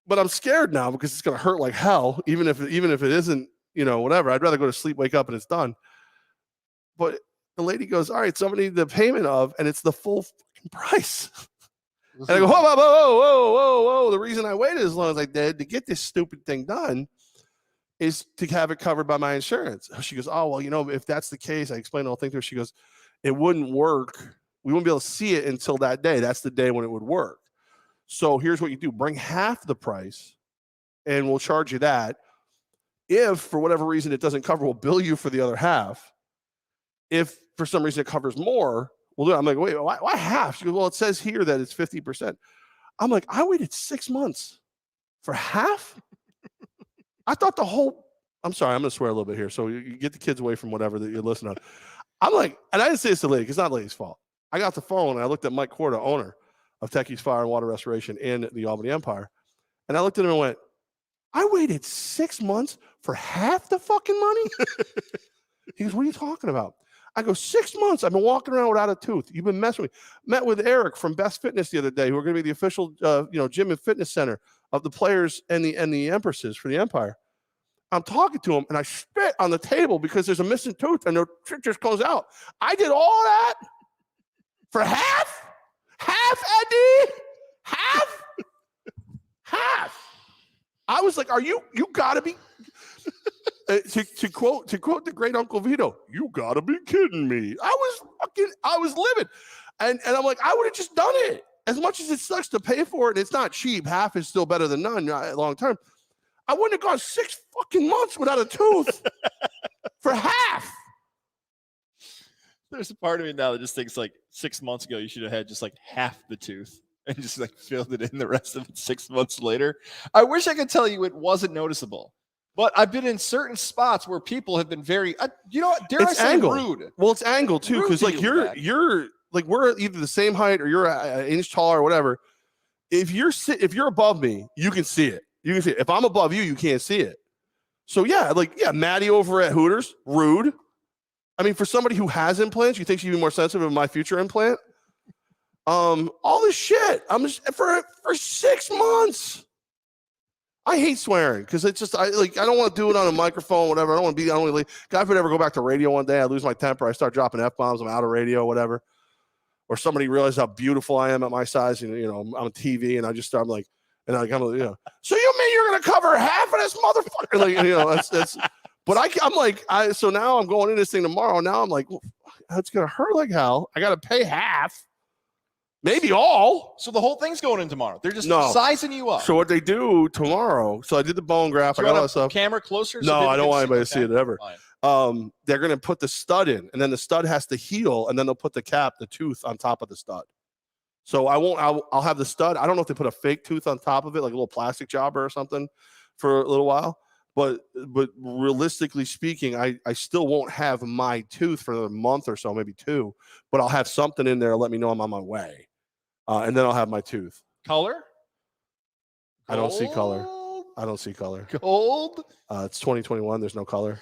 But I'm scared now because it's going to hurt like hell, even if it isn't, whatever. I'd rather go to sleep, wake up, and it's done. But the lady goes, all right, somebody need the payment of, and it's the full fucking price. And I go, whoa. The reason I waited as long as I did to get this stupid thing done is to have it covered by my insurance. She goes, oh, well, if that's the case, I explained the whole thing to her. She goes, it wouldn't work. We wouldn't be able to see it until that day. That's the day when it would work. So here's what you do. Bring half the price and we'll charge you that. If for whatever reason it doesn't cover, we'll bill you for the other half. If for some reason it covers more, we'll do it. I'm like, wait, why half? She goes, well, it says here that it's 50%. I'm like, I waited 6 months for half? I thought I'm sorry, I'm going to swear a little bit here. So you get the kids away from whatever that you're listening on. I'm like, and I didn't say this to the lady because it's not the lady's fault. I got the phone and I looked at Mike Corda, owner of Techie's Fire and Water Restoration in the Albany Empire. And I looked at him and went, I waited 6 months for half the fucking money? He goes, what are you talking about? I go, 6 months. I've been walking around without a tooth. You've been messing with me. Met with Eric from Best Fitness the other day, who are going to be the official, gym and fitness center of the players and the Empresses for the Empire. I'm talking to him, and I spit on the table because there's a missing tooth, and the trick just comes out. I did all that for half? Half, Eddie? Half? Half. I was like, you got to be... to quote the great Uncle Vito, you gotta be kidding me. I was livid. And I'm like, I would have just done it. As much as it sucks to pay for it, it's not cheap. Half is still better than none long term. I wouldn't have gone 6 fucking months without a tooth for half. There's a part of me now that just thinks like 6 months ago, you should have had just like half the tooth and just like filled it in the rest of it 6 months later. I wish I could tell you it wasn't noticeable. But I've been in certain spots where people have been very, dare I say rude? Well, it's angled too, because like you're like we're either the same height or you're an inch taller or whatever. If you're above me, you can see it. You can see it. If I'm above you, you can't see it. So yeah, Maddie over at Hooters, rude. I mean, for somebody who has implants, you think she'd be more sensitive to my future implant? All this shit. I'm just for 6 months. I hate swearing because it's just I don't want to do it on a microphone, whatever. I don't want to be. God, if I ever go back to radio one day, I lose my temper. I start dropping F-bombs. I'm out of radio, whatever. Or somebody realizes how beautiful I am at my size, and I'm on TV, and I just start like, so you mean you're gonna cover half of this motherfucker? That's. But so now I'm going into this thing tomorrow. Now I'm like, well, that's gonna hurt like hell. I got to pay half. Maybe all. So the whole thing's going in tomorrow. They're just sizing you up. So what they do tomorrow, so I did the bone graft. I got all that stuff. Camera closer? No, I don't want anybody to see it ever. They're going to put the stud in, and then the stud has to heal, and then they'll put the tooth on top of the stud. So I'll have the stud. I don't know if they put a fake tooth on top of it, like a little plastic jobber or something for a little while. But realistically speaking, I still won't have my tooth for another month or so, maybe 2. But I'll have something in there to let me know I'm on my way. And then I'll have my tooth. Color? Gold? I don't see color. Gold? It's 2021. There's no color.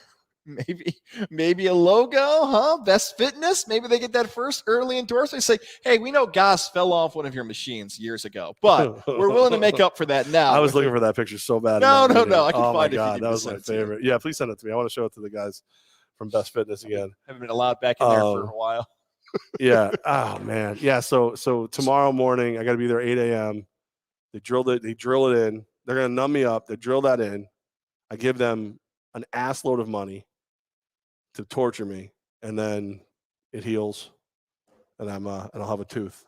Maybe a logo, huh? Best Fitness? Maybe they get that first early endorsement. They say, hey, we know Goz fell off one of your machines years ago, but we're willing to make up for that now. I was looking for that picture so bad. No. I can find it. God, that was my favorite. Yeah, please send it to me. I want to show it to the guys from Best Fitness again. Haven't been allowed back in there for a while. Yeah. Oh man. Yeah. So tomorrow morning I got to be there 8 a.m. They drill it in. They're gonna numb me up. They drill that in. I give them an ass load of money to torture me, and then it heals, and I'll have a tooth.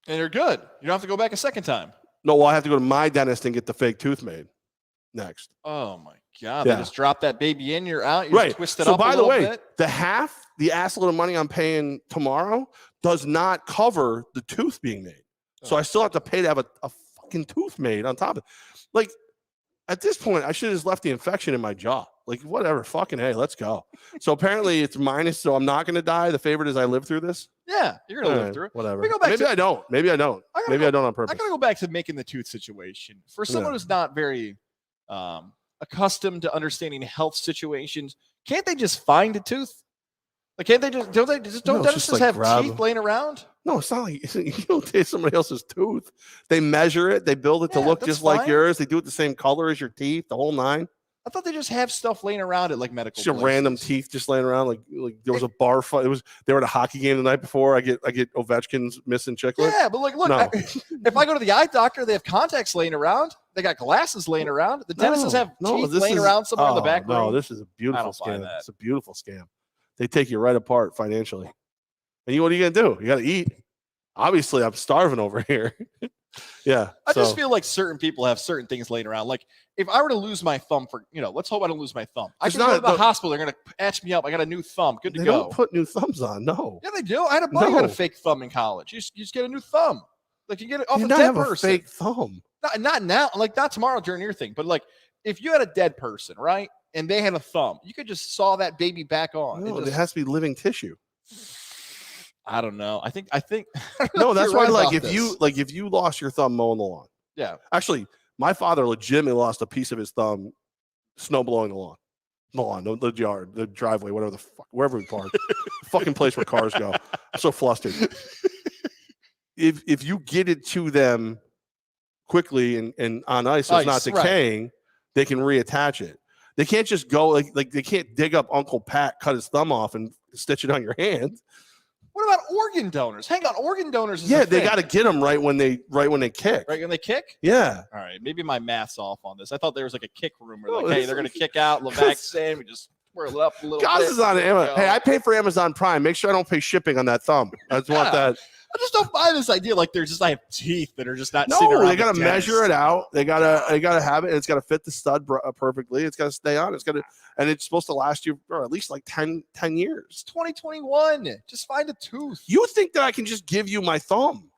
And you're good. You don't have to go back a second time. No, well, I have to go to my dentist and get the fake tooth made next. Oh my God, Yeah. they just drop that baby in, you're out. You Right. just twist it So up by a the little way, bit. the assload of money I'm paying tomorrow does not cover the tooth being made. So I still have to pay to have a fucking tooth made on top of it. Like, at this point, I should have just left the infection in my jaw. Like, whatever, fucking hey, let's go. So apparently it's minus, so I'm not going to die. The favorite is I live through this. Yeah, you're going to live through it. Whatever. Let me go back Maybe I don't. Maybe I don't. Maybe I don't on purpose. I got to go back to making the tooth situation. For someone who's not very accustomed to understanding health situations, can't they just find a tooth? Like, can't they just, don't dentists just have teeth laying around? No, it's not like you don't take somebody else's tooth. They measure it, they build it to look just like yours. They do it the same color as your teeth, the whole nine. I thought they just have stuff laying around at like medical. Just random teeth just laying around. Like there was a bar fight. They were at a hockey game the night before. I get Ovechkin's missing chiclet. Yeah, but like, look, No. if I go to the eye doctor, they have contacts laying around. They got glasses laying around. The dentists have teeth laying around somewhere in the back room. No, this is a beautiful scam. It's a beautiful scam. They take you right apart financially. And what are you gonna do? You got to eat. Obviously, I'm starving over here. Yeah. I just feel like certain people have certain things laying around. Like if I were to lose my thumb for, let's hope I don't lose my thumb. I can go to the hospital. They're going to patch me up. I got a new thumb. Good to go. They don't put new thumbs on. No. Yeah, they do. I had a buddy who had a fake thumb in college. You just get a new thumb. Like you get it off a dead have person. A fake thumb. Not now. Like not tomorrow during your thing. But like if you had a dead person, right? And they had a thumb, you could just saw that baby back on. No, it has to be living tissue. I don't know. I think no, that's why if you lost your thumb mowing the lawn. Yeah. Actually, my father legitimately lost a piece of his thumb snow blowing the lawn. The yard, the driveway, whatever the fuck, wherever we park. Fucking place where cars go. I'm so flustered. If you get it to them quickly and on ice so it's not decaying, they can reattach it. They can't just go like they can't dig up Uncle Pat, cut his thumb off, and stitch it on your hand. What about organ donors? Hang on, organ donors. They got to get them right when they kick. Right when they kick. Yeah. All right, maybe my math's off on this. I thought there was like a kick room where hey, they're gonna kick out Levack saying we just swirl it up a little. Goz bit. Is on Amazon. Hey, I pay for Amazon Prime. Make sure I don't pay shipping on that thumb. I just want that. I just don't buy this idea. Like I have teeth that are just not. No, they got to measure it out. They gotta have it. And it's got to fit the stud perfectly. It's got to stay on. And it's supposed to last you for at least like 10 years. It's 2021. Just find a tooth. You think that I can just give you my thumb?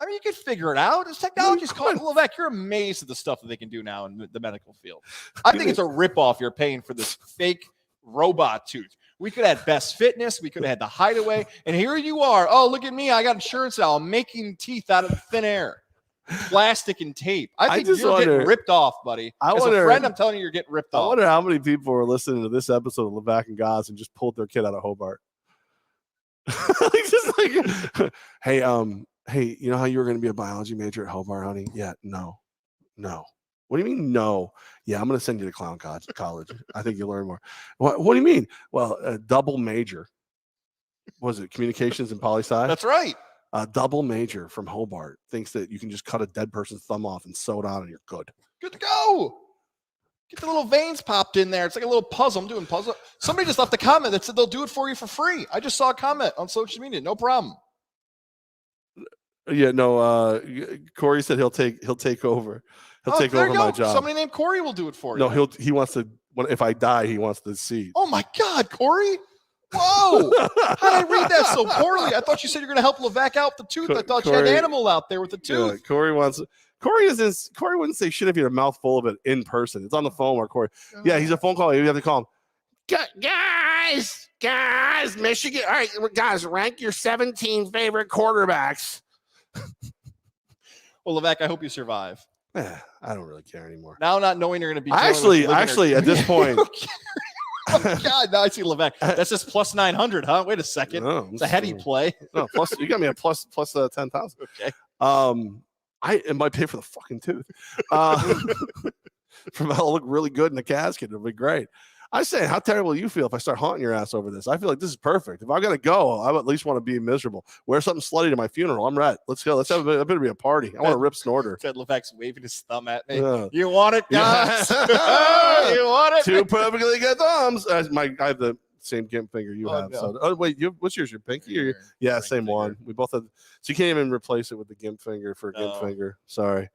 I mean, you can figure it out. This technology's called Levack. You're amazed at the stuff that they can do now in the medical field. I think it's a ripoff you're paying for this fake robot tooth. We could have had Best Fitness. We could have had the Hideaway. And here you are. Oh, look at me. I got insurance now. I'm making teeth out of thin air. Plastic and tape. I think you're getting ripped off, buddy. As a friend, I'm telling you, you're getting ripped off. I wonder how many people are listening to this episode of Levack and Goz and just pulled their kid out of Hobart. Hey, you know how you were going to be a biology major at Hobart, honey? Yeah, no. What do you mean, no? Yeah, I'm going to send you to Clown College. I think you'll learn more. What do you mean? Well, a double major. What was it? Communications and poli-sci? That's right. A double major from Hobart thinks that you can just cut a dead person's thumb off and sew it on and you're good. Good to go. Get the little veins popped in there. It's like a little puzzle. I'm doing puzzle. Somebody just left a comment that said they'll do it for you for free. I just saw a comment on social media. No problem. Yeah, no. Corey said he'll take over. He'll take over my job. Somebody named Corey will do it for you. No, he wants to. If I die, he wants the seat. Oh my God, Corey! Whoa! How did I read that so poorly? I thought you said you're going to help Levack out with the tooth. I thought you had an animal out there with the tooth. Yeah, Corey wouldn't say shit if you had a mouthful of it in person. It's on the phone or Corey. Yeah, he's a phone call. You have to call him. Guys, Michigan. All right, guys, rank your 17 favorite quarterbacks. Well, Levack, I hope you survive. I don't really care anymore. Now, not knowing you're going to be actually at this point. Oh God! Now I see Levack. That's just plus 900, huh? Wait a second. No, it's a heady play. No, plus you got me a plus 10,000. Okay. It might pay for the fucking tooth. I'll look really good in the casket. It'll be great. I say, how terrible do you feel if I start haunting your ass over this? I feel like this is perfect. If I'm gonna go, I at least want to be miserable. Wear something slutty to my funeral. I'm ready. Let's go. Let's have a bit of a party. I want to rip Snorter. Ted Levack's waving his thumb at me. Yeah. You want it, guys? You want it? Two perfectly good thumbs. I have the same gimp finger you have. No. So, wait, what's yours? Your pinky? Or yeah, same finger. One. We both have. So you can't even replace it with the gimp finger for a gimp finger. Sorry.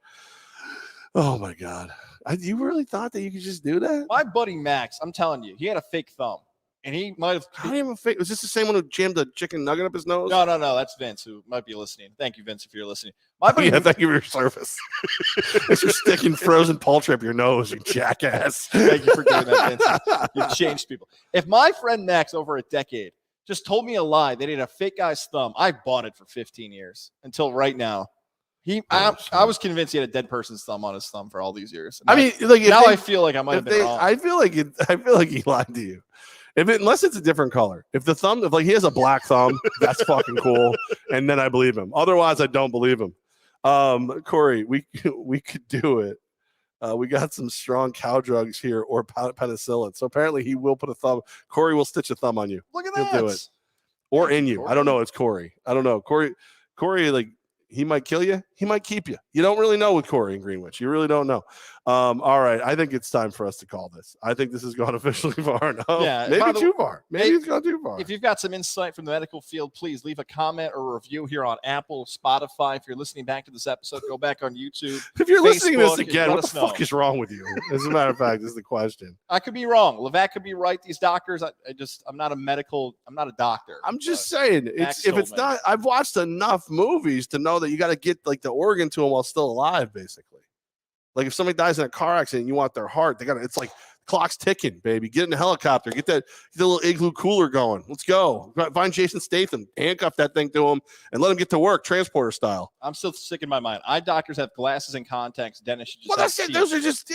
Oh my God. You really thought that you could just do that? My buddy Max, I'm telling you, he had a fake thumb. And he might have. How do you have a fake? Was this the same one who jammed a chicken nugget up his nose? No. That's Vince, who might be listening. Thank you, Vince, if you're listening. My buddy, thank you for your service. It's just sticking frozen poultry up your nose, you jackass. Thank you for doing that, Vince. You've changed people. If my friend Max over a decade just told me a lie, they did a fake guy's thumb, I bought it for 15 years until right now. I was convinced he had a dead person's thumb on his thumb for all these years. I mean, like now I feel like I might have been wrong. I feel like he lied to you. Unless it's a different color. If the thumb, if like he has a black thumb, that's fucking cool. And then I believe him. Otherwise, I don't believe him. Corey, we could do it. We got some strong cow drugs here or penicillin. So apparently he will put a thumb. Corey will stitch a thumb on you. Look at that. He'll do it. Or in you. I don't know. It's Corey. I don't know. Corey, like, he might kill you. He might keep you. You don't really know with Corey and Greenwich. You really don't know. All right. I think it's time for us to call this. I think this has gone officially far enough. Yeah, maybe too far. Maybe it's gone too far. If you've got some insight from the medical field, please leave a comment or a review here on Apple, Spotify. If you're listening back to this episode, go back on YouTube. If you're listening to this again, what the fuck is wrong with you? As a matter of fact, this is the question. I could be wrong. Levack could be right. These doctors, I'm not a doctor. I'm just saying, not, I've watched enough movies to know that you got to get like the organ to them while still alive, basically. Like if somebody dies in a car accident, you want their heart. It's like clock's ticking, baby. Get in the helicopter. Get the little igloo cooler going. Let's go. Find Jason Statham, handcuff that thing to him, and let him get to work, transporter style. I'm still sick in my mind. Eye doctors have glasses and contacts. Dentists should just that's it. Those are just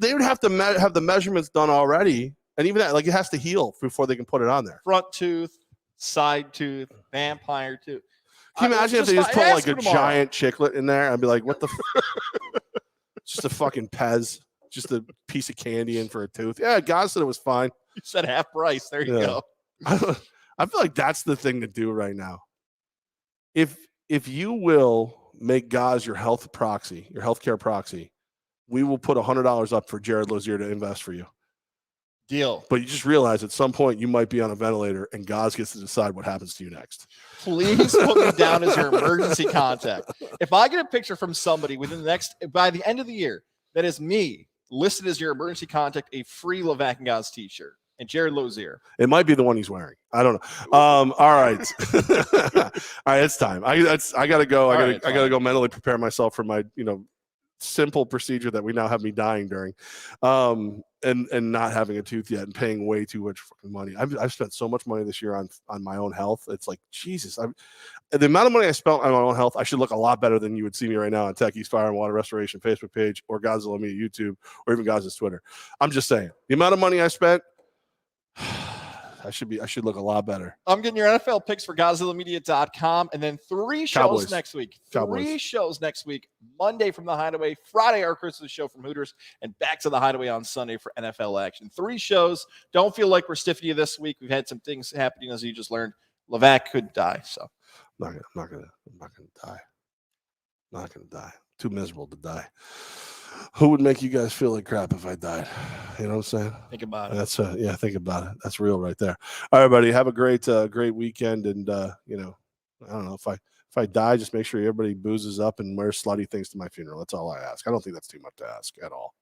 they would have to have the measurements done already, and even that, like, it has to heal before they can put it on there. Front tooth, side tooth, vampire tooth. Can you imagine if they just put like a giant chiclet in there? I'd be like, what the just a fucking Pez, just a piece of candy in for a tooth. Yeah, Goz said it was fine. You said half price. There you go. I feel like that's the thing to do right now. If you will make Goz your health proxy, your healthcare proxy, we will put $100 up for Jared Lozier to invest for you. Deal. But you just realize at some point you might be on a ventilator and Goz gets to decide what happens to you next. Please put me down as your emergency contact. If I get a picture from somebody by the end of the year, that is me listed as your emergency contact, a free Levack and Goz t-shirt and Jared Lozier. It might be the one he's wearing. I don't know. All right. All right. It's time. I gotta go. I gotta go mentally prepare myself for my, simple procedure that we now have me dying during, and not having a tooth yet and paying way too much fucking money. I've spent so much money this year on my own health. It's like, Jesus, the amount of money I spent on my own health, I should look a lot better than you would see me right now on Techies Fire and Water Restoration Facebook page or Godzilla Media YouTube or even Goz's Twitter. I'm just saying, the amount of money I spent, I should look a lot better. I'm getting your NFL picks for GodzillaMedia.com, and then 3 shows Cowboys. Next week. Cowboys. 3 shows next week. Monday from the Hideaway, Friday our Christmas show from Hooters, and back to the Hideaway on Sunday for NFL action. 3 shows. Don't feel like we're stiffing you this week. We've had some things happening, as you just learned. Levack could die. So I'm not gonna die. Not gonna die. Too miserable to die. Who would make you guys feel like crap if I died? You know what I'm saying? Think about it. That's think about it. That's real right there. All right, buddy. Have a great weekend. And I don't know, if I die, just make sure everybody boozes up and wears slutty things to my funeral. That's all I ask. I don't think that's too much to ask at all.